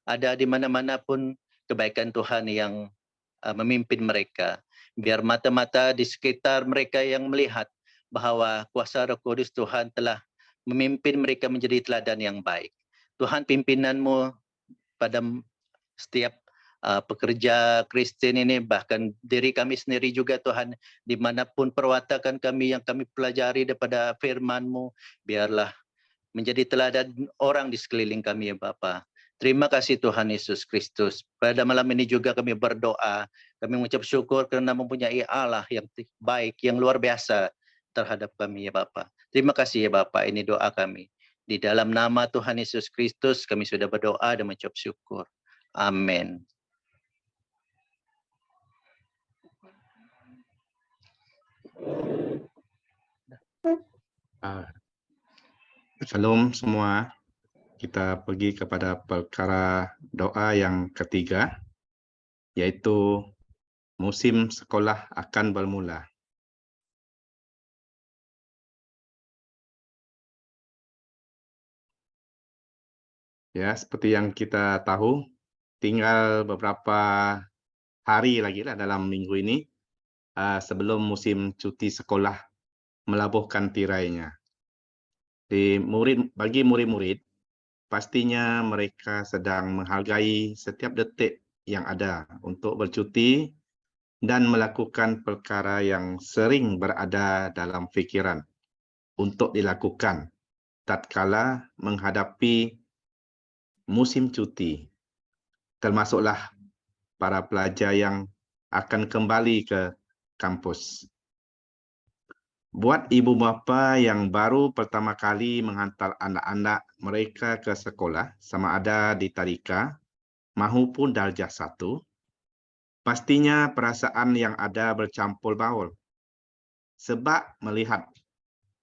ada di mana-mana pun kebaikan Tuhan yang memimpin mereka. Biar mata-mata di sekitar mereka yang melihat bahwa kuasa Roh Kudus Tuhan telah memimpin mereka menjadi teladan yang baik. Tuhan pimpinan-Mu pada setiap pekerja Kristen ini, bahkan diri kami sendiri juga Tuhan, dimanapun perwatakan kami yang kami pelajari daripada firman-Mu, biarlah menjadi teladan orang di sekeliling kami ya Bapa. Terima kasih Tuhan Yesus Kristus. Pada malam ini juga kami berdoa, kami mengucap syukur kerana mempunyai Allah yang baik, yang luar biasa terhadap kami ya Bapa. Terima kasih ya Bapa, ini doa kami. Di dalam nama Tuhan Yesus Kristus kami sudah berdoa dan mengucap syukur. Amin. Shalom semua. Kita pergi kepada perkara doa yang ketiga, yaitu musim sekolah akan bermula. Ya, seperti yang kita tahu, tinggal beberapa hari lagi lah dalam minggu ini sebelum musim cuti sekolah melabuhkan tirainya. Bagi murid-murid, pastinya mereka sedang menghargai setiap detik yang ada untuk bercuti dan melakukan perkara yang sering berada dalam fikiran untuk dilakukan tatkala menghadapi musim cuti, termasuklah para pelajar yang akan kembali ke kampus. Buat ibu bapa yang baru pertama kali menghantar anak-anak mereka ke sekolah, sama ada di tadika maupun darjah 1, pastinya perasaan yang ada bercampur baur. Sebab melihat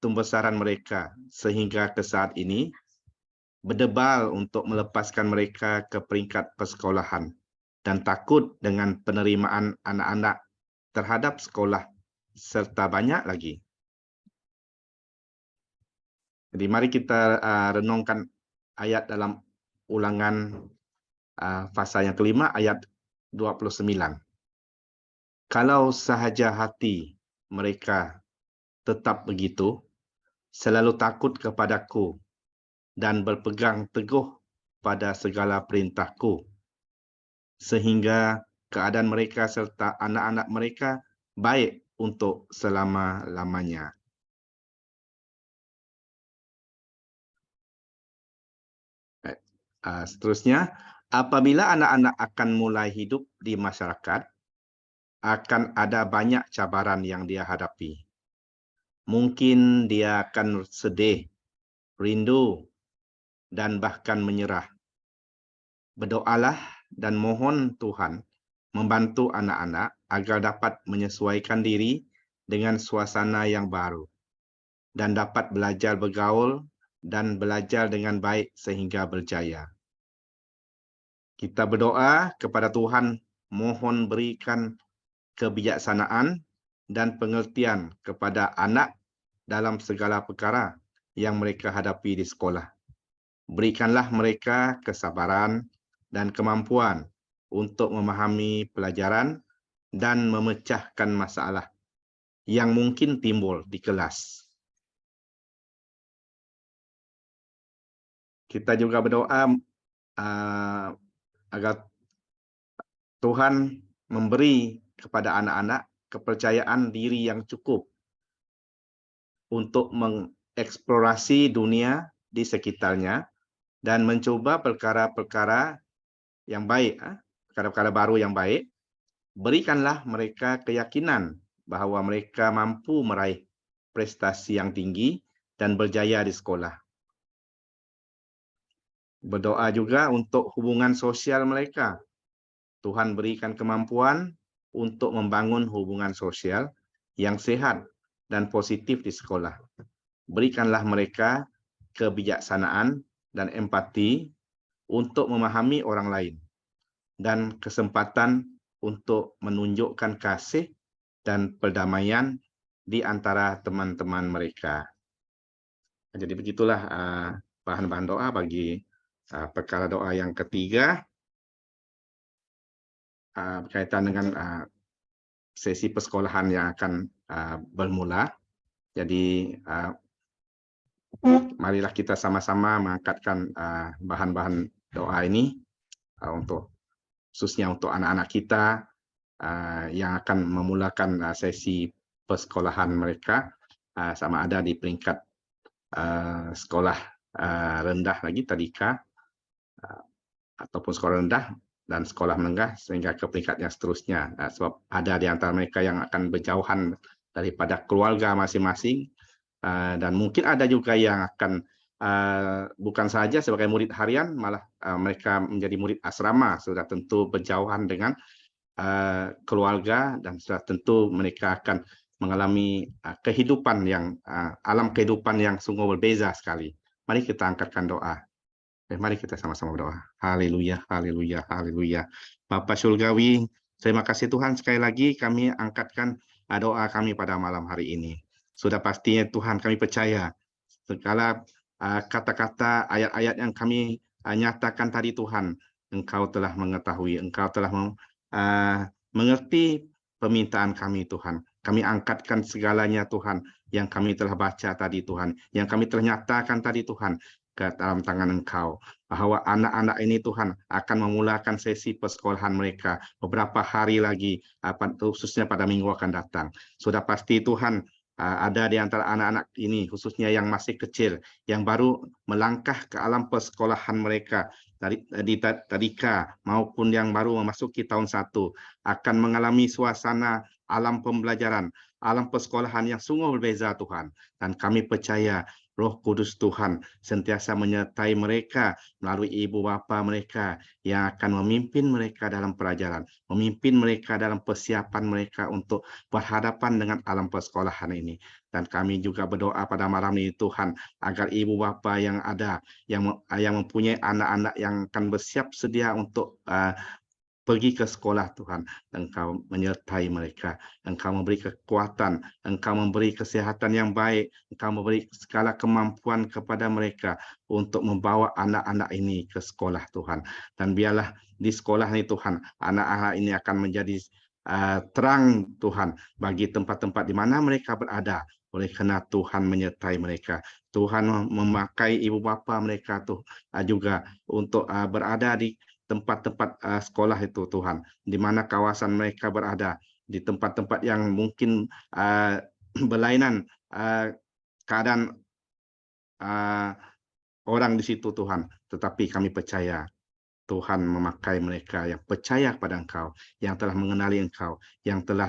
pembesaran mereka sehingga ke saat ini, berdebal untuk melepaskan mereka ke peringkat persekolahan dan takut dengan penerimaan anak-anak terhadap sekolah serta banyak lagi. Jadi mari kita renungkan ayat dalam Ulangan pasal yang kelima ayat 29. Kalau sahaja hati mereka tetap begitu, selalu takut kepadaku dan berpegang teguh pada segala perintahku, sehingga keadaan mereka serta anak-anak mereka baik untuk selama-lamanya. Seterusnya, apabila anak-anak akan mulai hidup di masyarakat, akan ada banyak cabaran yang dia hadapi. Mungkin dia akan sedih, rindu, dan bahkan menyerah. Berdoalah dan mohon Tuhan membantu anak-anak agar dapat menyesuaikan diri dengan suasana yang baru dan dapat belajar bergaul dan belajar dengan baik sehingga berjaya. Kita berdoa kepada Tuhan, mohon berikan kebijaksanaan dan pengertian kepada anak dalam segala perkara yang mereka hadapi di sekolah. Berikanlah mereka kesabaran dan kemampuan untuk memahami pelajaran dan memecahkan masalah yang mungkin timbul di kelas. Kita juga berdoa agar Tuhan memberi kepada anak-anak kepercayaan diri yang cukup untuk mengeksplorasi dunia di sekitarnya dan mencoba perkara-perkara yang baik, perkara-perkara baru yang baik. Berikanlah mereka keyakinan bahawa mereka mampu meraih prestasi yang tinggi dan berjaya di sekolah. Berdoa juga untuk hubungan sosial mereka. Tuhan berikan kemampuan untuk membangun hubungan sosial yang sehat dan positif di sekolah. Berikanlah mereka kebijaksanaan dan empati untuk memahami orang lain dan kesempatan untuk menunjukkan kasih dan perdamaian di antara teman-teman mereka. Jadi begitulah bahan-bahan doa bagi perkara doa yang ketiga berkaitan dengan sesi persekolahan yang akan bermula. Jadi marilah kita sama-sama mengangkatkan bahan-bahan doa ini untuk khususnya untuk anak-anak kita yang akan memulakan sesi persekolahan mereka, sama ada di peringkat sekolah rendah lagi tadika ataupun sekolah rendah dan sekolah menengah sehingga ke peringkat yang seterusnya. Sebab ada di antara mereka yang akan berjauhan daripada keluarga masing-masing dan mungkin ada juga yang akan bukan saja sebagai murid harian, malah mereka menjadi murid asrama, sudah tentu berjauhan dengan keluarga dan sudah tentu mereka akan mengalami kehidupan yang alam kehidupan yang sungguh berbeza sekali. Mari kita angkatkan doa. Mari kita sama-sama berdoa. Haleluya, haleluya, haleluya. Bapa Surgawi, terima kasih Tuhan sekali lagi kami angkatkan doa kami pada malam hari ini. Sudah pastinya Tuhan kami percaya segala kata-kata ayat-ayat yang kami nyatakan tadi Tuhan, Engkau telah mengetahui, Engkau telah mengerti permintaan kami Tuhan. Kami angkatkan segalanya Tuhan yang kami telah baca tadi Tuhan, yang kami telah nyatakan tadi Tuhan ke dalam tangan Engkau, bahwa anak-anak ini Tuhan akan memulakan sesi persekolahan mereka beberapa hari lagi, khususnya pada minggu akan datang. Sudah pasti Tuhan ada di antara anak-anak ini, khususnya yang masih kecil, yang baru melangkah ke alam persekolahan mereka di tadika maupun yang baru memasuki tahun 1, akan mengalami suasana alam pembelajaran, alam persekolahan yang sungguh berbeza Tuhan. Dan kami percaya Roh Kudus Tuhan sentiasa menyertai mereka melalui ibu bapa mereka yang akan memimpin mereka dalam pelajaran, memimpin mereka dalam persiapan mereka untuk berhadapan dengan alam persekolahan ini. Dan kami juga berdoa pada malam ini Tuhan, agar ibu bapa yang ada, yang mempunyai anak-anak yang akan bersiap sedia untuk pergi ke sekolah Tuhan, Engkau menyertai mereka, Engkau memberi kekuatan, Engkau memberi kesehatan yang baik, Engkau memberi segala kemampuan kepada mereka untuk membawa anak-anak ini ke sekolah Tuhan. Dan biarlah di sekolah ini Tuhan, anak-anak ini akan menjadi terang Tuhan bagi tempat-tempat di mana mereka berada, oleh kerana Tuhan menyertai mereka. Tuhan memakai ibu bapa mereka juga untuk berada di tempat-tempat sekolah itu Tuhan, di mana kawasan mereka berada, di tempat-tempat yang mungkin berlainan keadaan orang di situ Tuhan. Tetapi kami percaya Tuhan memakai mereka yang percaya kepada Engkau, yang telah mengenali Engkau, yang telah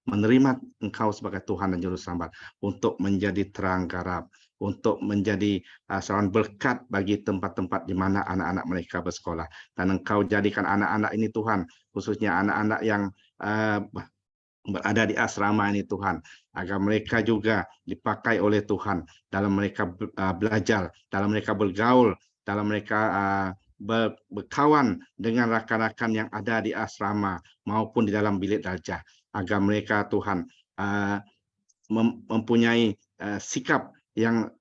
menerima Engkau sebagai Tuhan dan Juru Selamat, untuk menjadi terang garap, untuk menjadi seorang berkat bagi tempat-tempat di mana anak-anak mereka bersekolah. Dan Engkau jadikan anak-anak ini Tuhan, khususnya anak-anak yang berada di asrama ini Tuhan, agar mereka juga dipakai oleh Tuhan dalam mereka belajar, dalam mereka bergaul, dalam mereka berkawan dengan rakan-rakan yang ada di asrama maupun di dalam bilik darjah, agar mereka Tuhan mempunyai sikap yang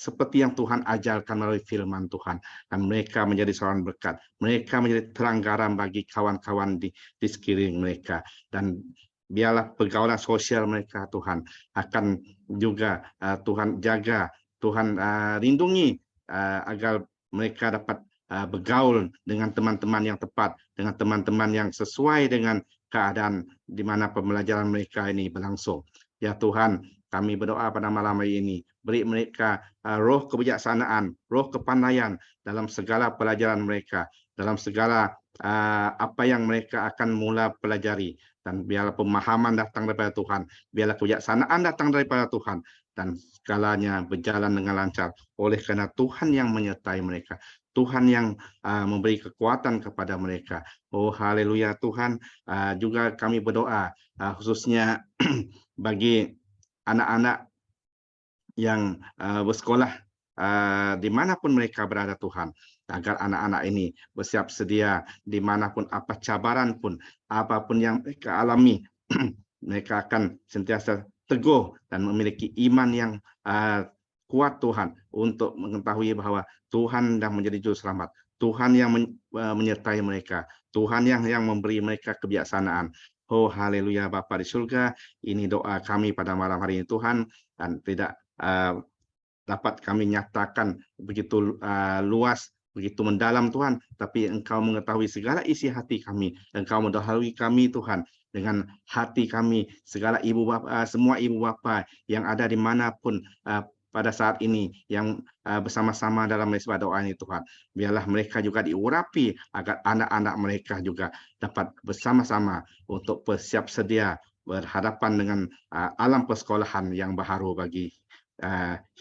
seperti yang Tuhan ajarkan melalui firman Tuhan, dan mereka menjadi seorang berkat, mereka menjadi terang garam bagi kawan-kawan di sekeliling mereka. Dan biarlah pergaulan sosial mereka Tuhan akan juga Tuhan jaga, Tuhan lindungi, agar mereka dapat bergaul dengan teman-teman yang tepat, dengan teman-teman yang sesuai dengan keadaan di mana pembelajaran mereka ini berlangsung. Ya Tuhan, kami berdoa pada malam hari ini, beri mereka roh kebijaksanaan, roh kepandaian dalam segala pelajaran mereka, dalam segala apa yang mereka akan mula pelajari. Dan biarlah pemahaman datang daripada Tuhan, biarlah kebijaksanaan datang daripada Tuhan, dan segalanya berjalan dengan lancar oleh kerana Tuhan yang menyertai mereka, Tuhan yang memberi kekuatan kepada mereka. Oh haleluya Tuhan. Juga kami berdoa khususnya bagi anak-anak yang bersekolah dimanapun mereka berada Tuhan, agar anak-anak ini bersiap sedia dimanapun apa cabaran pun, apapun yang mereka alami, mereka akan sentiasa teguh dan memiliki iman yang kuat Tuhan, untuk mengetahui bahawa Tuhan dah menjadi juru selamat, Tuhan yang menyertai mereka, Tuhan yang memberi mereka kebijaksanaan. Oh haleluya Bapa di surga, ini doa kami pada malam hari ini Tuhan, dan tidak dapat kami nyatakan begitu luas, begitu mendalam Tuhan, tapi Engkau mengetahui segala isi hati kami, Engkau mendahului kami Tuhan, dengan hati kami, segala ibu bapa, semua ibu bapa yang ada dimanapun pada saat ini, yang bersama-sama dalam mesbah doa ini Tuhan, biarlah mereka juga diurapi, agar anak-anak mereka juga dapat bersama-sama untuk bersiap sedia berhadapan dengan alam persekolahan yang baharu bagi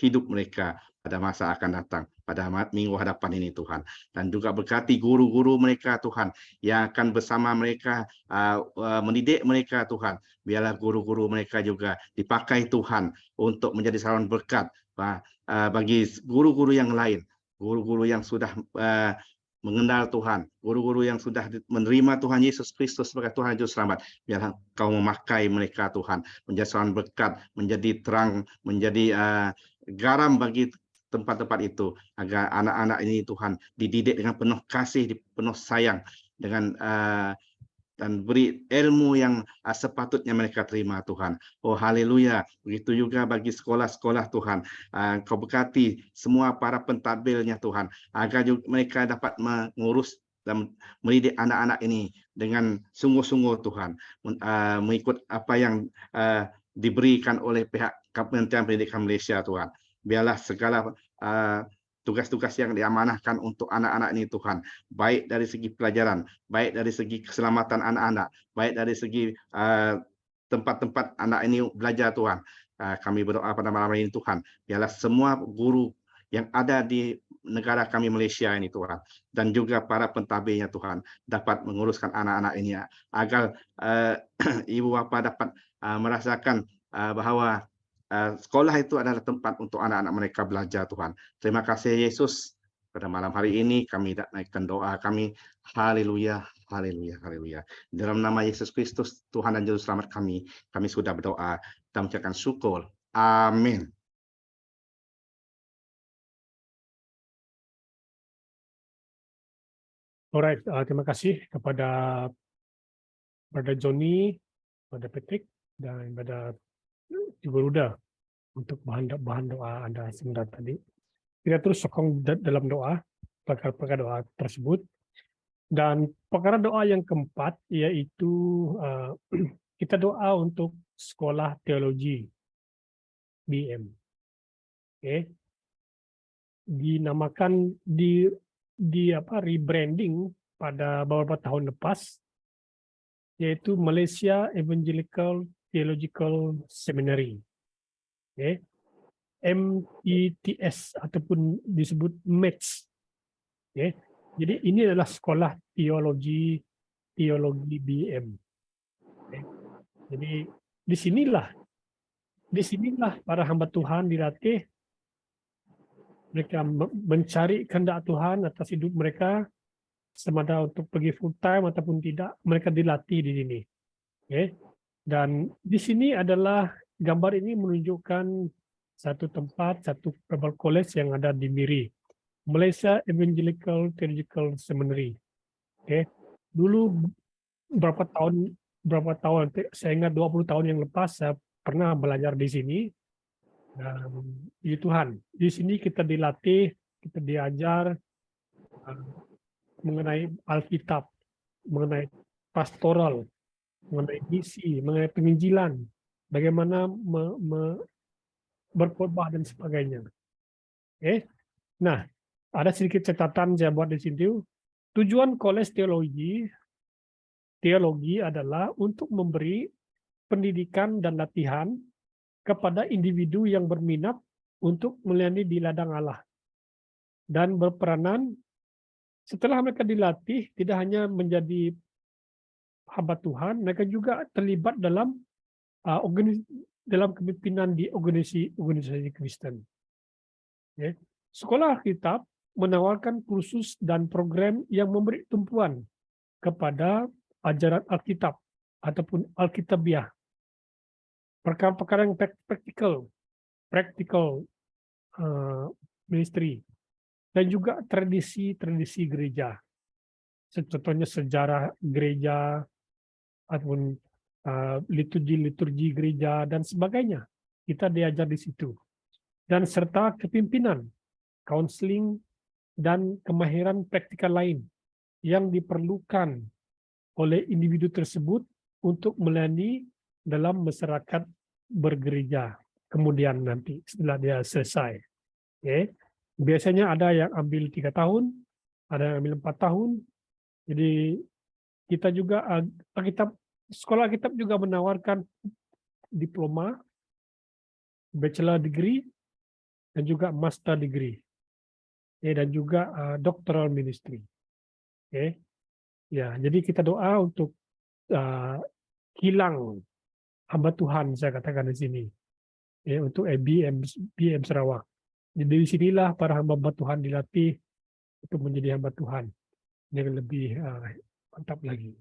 hidup mereka pada masa akan datang, pada minggu hadapan ini Tuhan. Dan juga berkati guru-guru mereka Tuhan, yang akan bersama mereka mendidik mereka Tuhan. Biarlah guru-guru mereka juga dipakai Tuhan untuk menjadi saluran berkat bagi guru-guru yang lain, guru-guru yang sudah mengenal Tuhan, guru-guru yang sudah menerima Tuhan Yesus Kristus sebagai Tuhan Juru Selamat. Biarlah Kau memakai mereka Tuhan, menjadi seorang berkat, menjadi terang, menjadi garam bagi tempat-tempat itu, agar anak-anak ini Tuhan dididik dengan penuh kasih, penuh sayang, dengan dan beri ilmu yang sepatutnya mereka terima Tuhan. Oh haleluya. Begitu juga bagi sekolah-sekolah Tuhan. Kau berkati semua para pentadbirnya Tuhan, agar mereka dapat mengurus dan mendidik anak-anak ini dengan sungguh-sungguh Tuhan, mengikut apa yang diberikan oleh pihak Kementerian Pendidikan Malaysia Tuhan. Biarlah segala tugas-tugas yang diamanahkan untuk anak-anak ini Tuhan, baik dari segi pelajaran, baik dari segi keselamatan anak-anak, baik dari segi tempat-tempat anak ini belajar Tuhan. Kami berdoa pada malam ini Tuhan, biarlah semua guru yang ada di negara kami Malaysia ini Tuhan, dan juga para pentadbirnya Tuhan, dapat menguruskan anak-anak ini, agar ibu bapa dapat merasakan bahawa sekolah itu adalah tempat untuk anak-anak mereka belajar Tuhan. Terima kasih Yesus. Pada malam hari ini kami naikkan doa kami. Haleluya, Haleluya, haleluya. Dalam nama Yesus Kristus, Tuhan dan Juru Selamat kami sudah berdoa dan mengucapkan syukur. Amin. Alright, terima kasih kepada Joni, pada Patrick, dan pada Ibu Ruda untuk bahan doa Anda sebentar tadi. Kita terus sokong dalam doa, perkara doa tersebut. Dan perkara doa yang keempat yaitu kita doa untuk sekolah teologi BM. Okay. Dinamakan rebranding pada beberapa tahun lepas, yaitu Malaysia Evangelical Theological Seminary. Okay. METS ataupun disebut METS. Okay. Jadi ini adalah sekolah teologi BM. Okay. Jadi disinilah para hamba Tuhan dilatih, mereka mencari kehendak Tuhan atas hidup mereka, semada untuk pergi full time ataupun tidak, mereka dilatih di sini. Okay. Dan di sini adalah gambar ini menunjukkan satu tempat, satu Bible College yang ada di Miri, Malaysia Evangelical Theological Seminary. Okay. Dulu berapa tahun, saya ingat 20 tahun yang lepas saya pernah belajar di sini. Dan Tuhan, di sini kita dilatih, kita diajar mengenai Alkitab, mengenai pastoral, mengenai misi, mengenai penginjilan, bagaimana berkhotbah dan sebagainya. Okay. Nah, ada sedikit catatan saya buat di sini. Tujuan Kolej Teologi adalah untuk memberi pendidikan dan latihan kepada individu yang berminat untuk melayani di ladang Allah. Dan berperanan setelah mereka dilatih, tidak hanya menjadi hamba Tuhan, mereka juga terlibat dalam kepemimpinan di organisasi Kristen. Okay. Sekolah Alkitab menawarkan kursus dan program yang memberi tumpuan kepada ajaran Alkitab ataupun Alkitabiah. Perkara-perkara yang practical ministry, dan juga tradisi gereja. Contohnya sejarah gereja ataupun liturgi gereja dan sebagainya. Kita diajar di situ. Dan serta kepimpinan, counseling, dan kemahiran praktikal lain yang diperlukan oleh individu tersebut untuk melayani dalam masyarakat bergereja kemudian nanti setelah dia selesai. Okay. Biasanya ada yang ambil 3 tahun, ada yang ambil 4 tahun. Jadi kita juga sekolah Alkitab juga menawarkan diploma, bachelor degree, dan juga master degree. Okay. Dan juga doctoral ministry. Okay. Ya, jadi kita doa untuk kilang hamba Tuhan, saya katakan di sini, ya, untuk BM Sarawak. Jadi di sinilah para hamba Tuhan dilatih untuk menjadi hamba Tuhan yang lebih mantap lagi.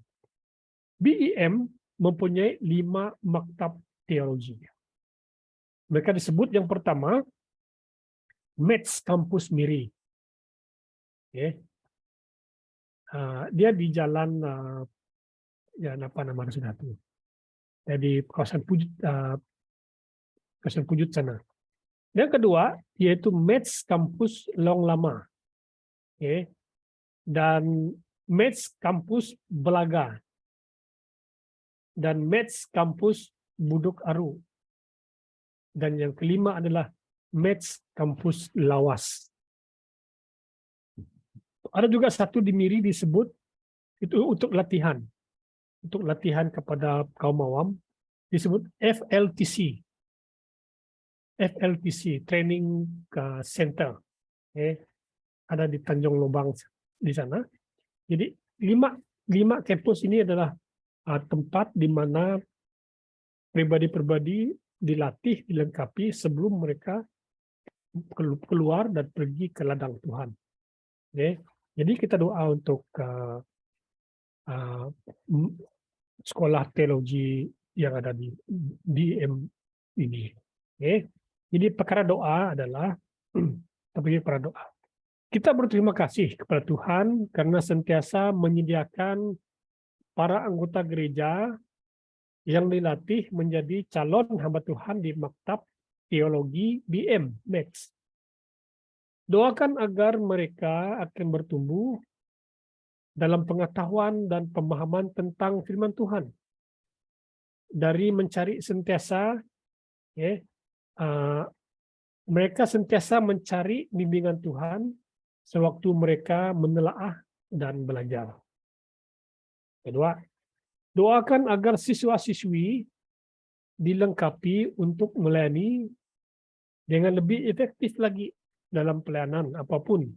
BEM mempunyai 5 maktab teologi. Mereka disebut yang pertama METS Kampus Miri. Okay. Dia di jalan apa nama sudah tuh? Di kawasan Pujut sana. Yang kedua yaitu METS Kampus Long Lama, okay. Dan METS Kampus Belaga, dan METS Kampus Buduk Aru, dan yang kelima adalah METS Kampus Lawas. Ada juga satu di Miri disebut itu untuk latihan kepada kaum awam, disebut FLTC, Training Center. Okay. Ada di Tanjung Lubang di sana. Jadi 5 kampus ini adalah tempat di mana pribadi-pribadi dilatih, dilengkapi sebelum mereka keluar dan pergi ke ladang Tuhan. Okay. Jadi kita doa untuk sekolah teologi yang ada di BM ini. Oke. Jadi perkara doa adalah perkara doa. Kita berterima kasih kepada Tuhan karena sentiasa menyediakan para anggota gereja yang dilatih menjadi calon hamba Tuhan di Maktab Teologi BM Max. Doakan agar mereka akan bertumbuh dalam pengetahuan dan pemahaman tentang firman Tuhan. Dari mencari sentiasa, mereka sentiasa mencari bimbingan Tuhan sewaktu mereka menelaah dan belajar. Kedua, doakan agar siswa-siswi dilengkapi untuk melayani dengan lebih efektif lagi dalam pelayanan apapun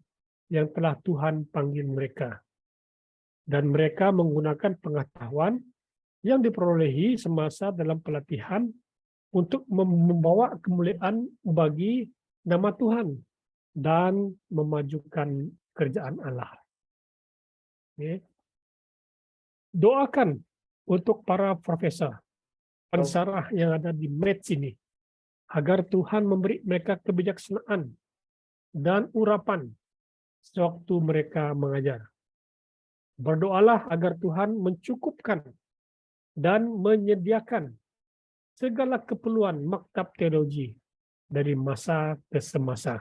yang telah Tuhan panggil mereka. Dan mereka menggunakan pengetahuan yang diperolehi semasa dalam pelatihan untuk membawa kemuliaan bagi nama Tuhan dan memajukan kerjaan Allah. Doakan untuk para profesor, pensarah yang ada di METS ini, agar Tuhan memberi mereka kebijaksanaan dan urapan sewaktu mereka mengajar. Berdoalah agar Tuhan mencukupkan dan menyediakan segala keperluan maktab teologi dari masa ke semasa.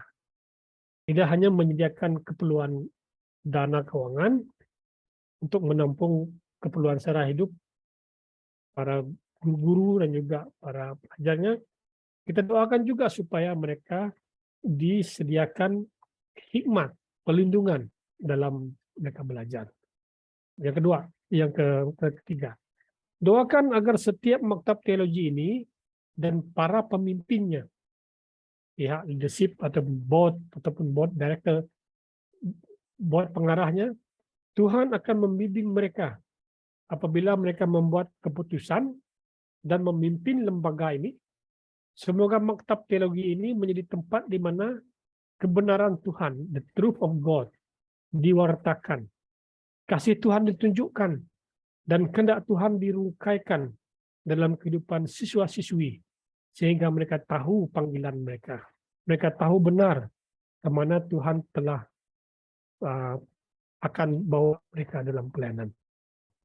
Tidak hanya menyediakan keperluan dana keuangan untuk menampung keperluan secara hidup para guru dan juga para pelajarnya, kita doakan juga supaya mereka disediakan hikmat, perlindungan dalam mereka belajar. Yang kedua, yang ketiga, doakan agar setiap maktab teologi ini dan para pemimpinnya, pihak leadership atau board director, board pengarahnya, Tuhan akan membimbing mereka apabila mereka membuat keputusan dan memimpin lembaga ini. Semoga maktab teologi ini menjadi tempat di mana kebenaran Tuhan, the truth of God, diwartakan. Kasih Tuhan ditunjukkan dan kehendak Tuhan dirungkaikan dalam kehidupan siswa-siswi sehingga mereka tahu panggilan mereka. Mereka tahu benar kemana Tuhan telah akan bawa mereka dalam pelayanan.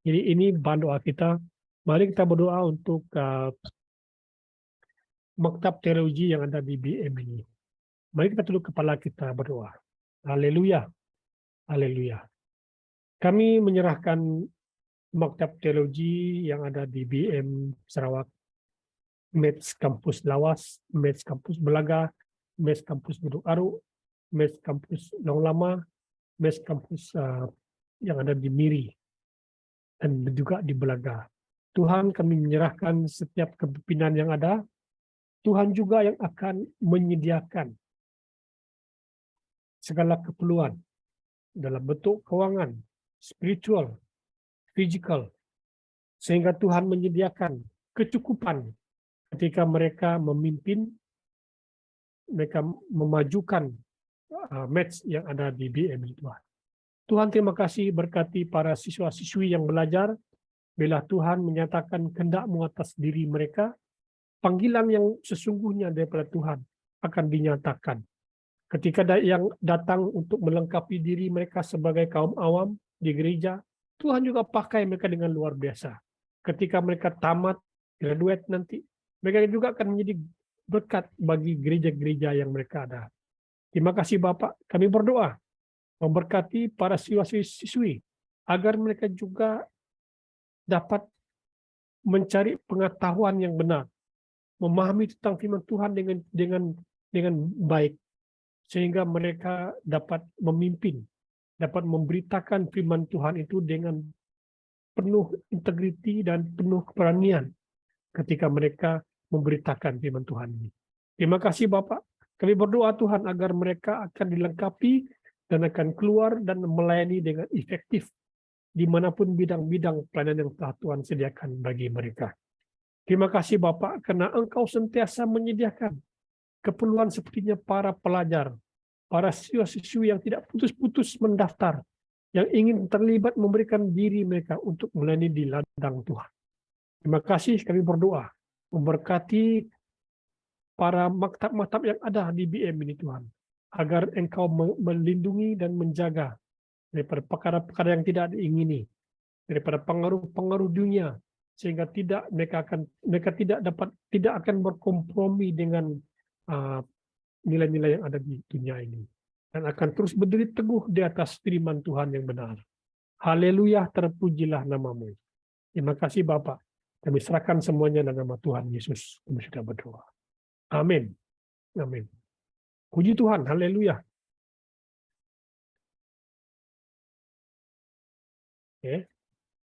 Jadi ini bahan doa kita. Mari kita berdoa untuk maktab teologi yang ada di BM ini. Mari kita tunduk kepala kita berdoa. Haleluya. Haleluya. Kami menyerahkan maktab teologi yang ada di BM Sarawak, METS Kampus Lawas, METS Kampus Belaga, METS Kampus Gunung Aruk, METS Kampus Long Lama, METS Kampus yang ada di Miri, dan juga di Belaga. Tuhan, kami menyerahkan setiap kepimpinan yang ada. Tuhan juga yang akan menyediakan segala keperluan dalam bentuk keuangan, spiritual, physical, sehingga Tuhan menyediakan kecukupan ketika mereka memimpin, mereka memajukan match yang ada di BM Tuhan. Tuhan, terima kasih berkati para siswa-siswi yang belajar, bila Tuhan menyatakan kehendak-Mu atas diri mereka, panggilan yang sesungguhnya daripada Tuhan akan dinyatakan. Ketika yang datang untuk melengkapi diri mereka sebagai kaum awam di gereja, Tuhan juga pakai mereka dengan luar biasa. Ketika mereka tamat, graduate nanti, mereka juga akan menjadi berkat bagi gereja-gereja yang mereka ada. Terima kasih Bapak, kami berdoa memberkati para siswa-siswi agar mereka juga dapat mencari pengetahuan yang benar, memahami tentang firman Tuhan dengan baik, sehingga mereka dapat memimpin, dapat memberitakan firman Tuhan itu dengan penuh integriti dan penuh keberanian ketika mereka memberitakan firman Tuhan ini. Terima kasih Bapak. Kami berdoa Tuhan agar mereka akan dilengkapi dan akan keluar dan melayani dengan efektif dimanapun bidang-bidang pelayanan yang telah Tuhan sediakan bagi mereka. Terima kasih Bapak karena Engkau sentiasa menyediakan keperluan sepertinya para pelajar, para siswa-siswi yang tidak putus-putus mendaftar, yang ingin terlibat memberikan diri mereka untuk melayani di ladang Tuhan. Terima kasih, kami berdoa memberkati para maktab-maktab yang ada di BM ini Tuhan, agar Engkau melindungi dan menjaga daripada perkara-perkara yang tidak diingini, daripada pengaruh-pengaruh dunia, sehingga mereka tidak akan berkompromi dengan nilai-nilai yang ada di dunia ini, dan akan terus berdiri teguh di atas firman Tuhan yang benar. Haleluya, terpujilah namamu. Terima kasih Bapa. Kami serahkan semuanya dalam nama Tuhan Yesus. Kami sudah berdoa. Amin. Amin. Puji Tuhan. Haleluya. Oke.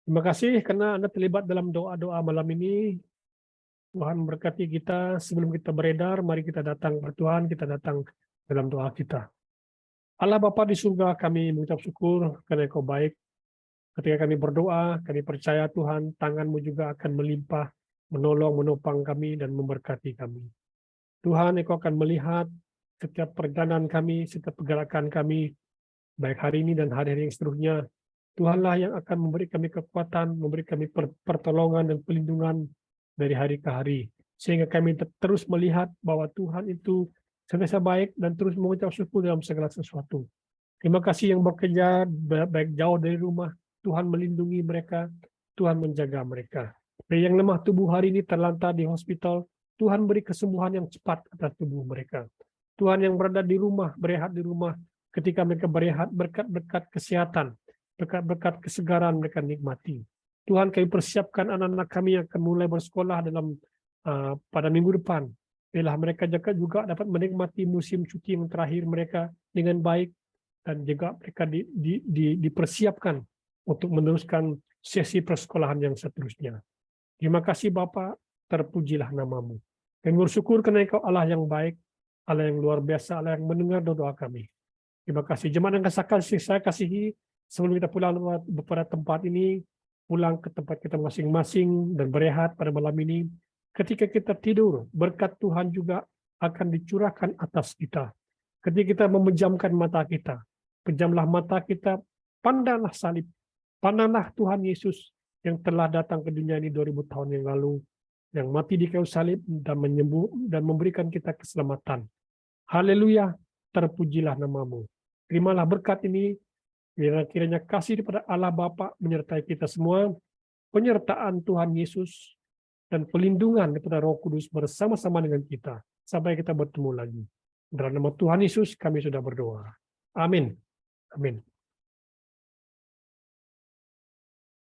Terima kasih karena Anda terlibat dalam doa-doa malam ini. Tuhan berkati kita. Sebelum kita beredar, mari kita datang ke Tuhan, kita datang dalam doa kita. Allah Bapa di surga, kami mengucap syukur karena Engkau baik. Ketika kami berdoa, kami percaya Tuhan, tangan-Mu juga akan melimpah, menolong, menopang kami, dan memberkati kami. Tuhan, Engkau akan melihat setiap perjalanan kami, setiap pergerakan kami, baik hari ini dan hari-hari yang seterusnya. Tuhanlah yang akan memberi kami kekuatan, memberi kami pertolongan dan pelindungan dari hari ke hari. Sehingga kami terus melihat bahwa Tuhan itu senantiasa baik dan terus mengucap syukur dalam segala sesuatu. Terima kasih yang bekerja baik jauh dari rumah, Tuhan melindungi mereka, Tuhan menjaga mereka. Dan yang lemah tubuh hari ini terlantar di hospital, Tuhan beri kesembuhan yang cepat atas tubuh mereka. Tuhan yang berada di rumah, berehat di rumah, ketika mereka berehat, berkat-berkat kesehatan, berkat-berkat kesegaran mereka nikmati. Tuhan, kami persiapkan anak-anak kami yang akan mulai bersekolah pada minggu depan. Biarlah mereka juga dapat menikmati musim cuti yang terakhir mereka dengan baik, dan juga mereka dipersiapkan untuk meneruskan sesi persekolahan yang seterusnya. Terima kasih Bapa, terpujilah namamu. Kami bersyukur karena Engkau Allah yang baik, Allah yang luar biasa, Allah yang mendengar doa kami. Terima kasih. Jemaat yang saya kasihi, sebelum kita pulang pada tempat ini, pulang ke tempat kita masing-masing dan berehat pada malam ini, ketika kita tidur, berkat Tuhan juga akan dicurahkan atas kita. Ketika kita memejamkan mata kita, pejamlah mata kita, pandanglah salib, pandanglah Tuhan Yesus yang telah datang ke dunia ini 2000 tahun yang lalu, yang mati di kayu salib dan menyembuh dan memberikan kita keselamatan. Haleluya, terpujilah namamu. Terimalah berkat ini, kiranya kasih daripada Allah Bapa menyertai kita semua, penyertaan Tuhan Yesus, dan pelindungan daripada Roh Kudus bersama-sama dengan kita, sampai kita bertemu lagi. Dalam nama Tuhan Yesus kami sudah berdoa. Amin. Amin.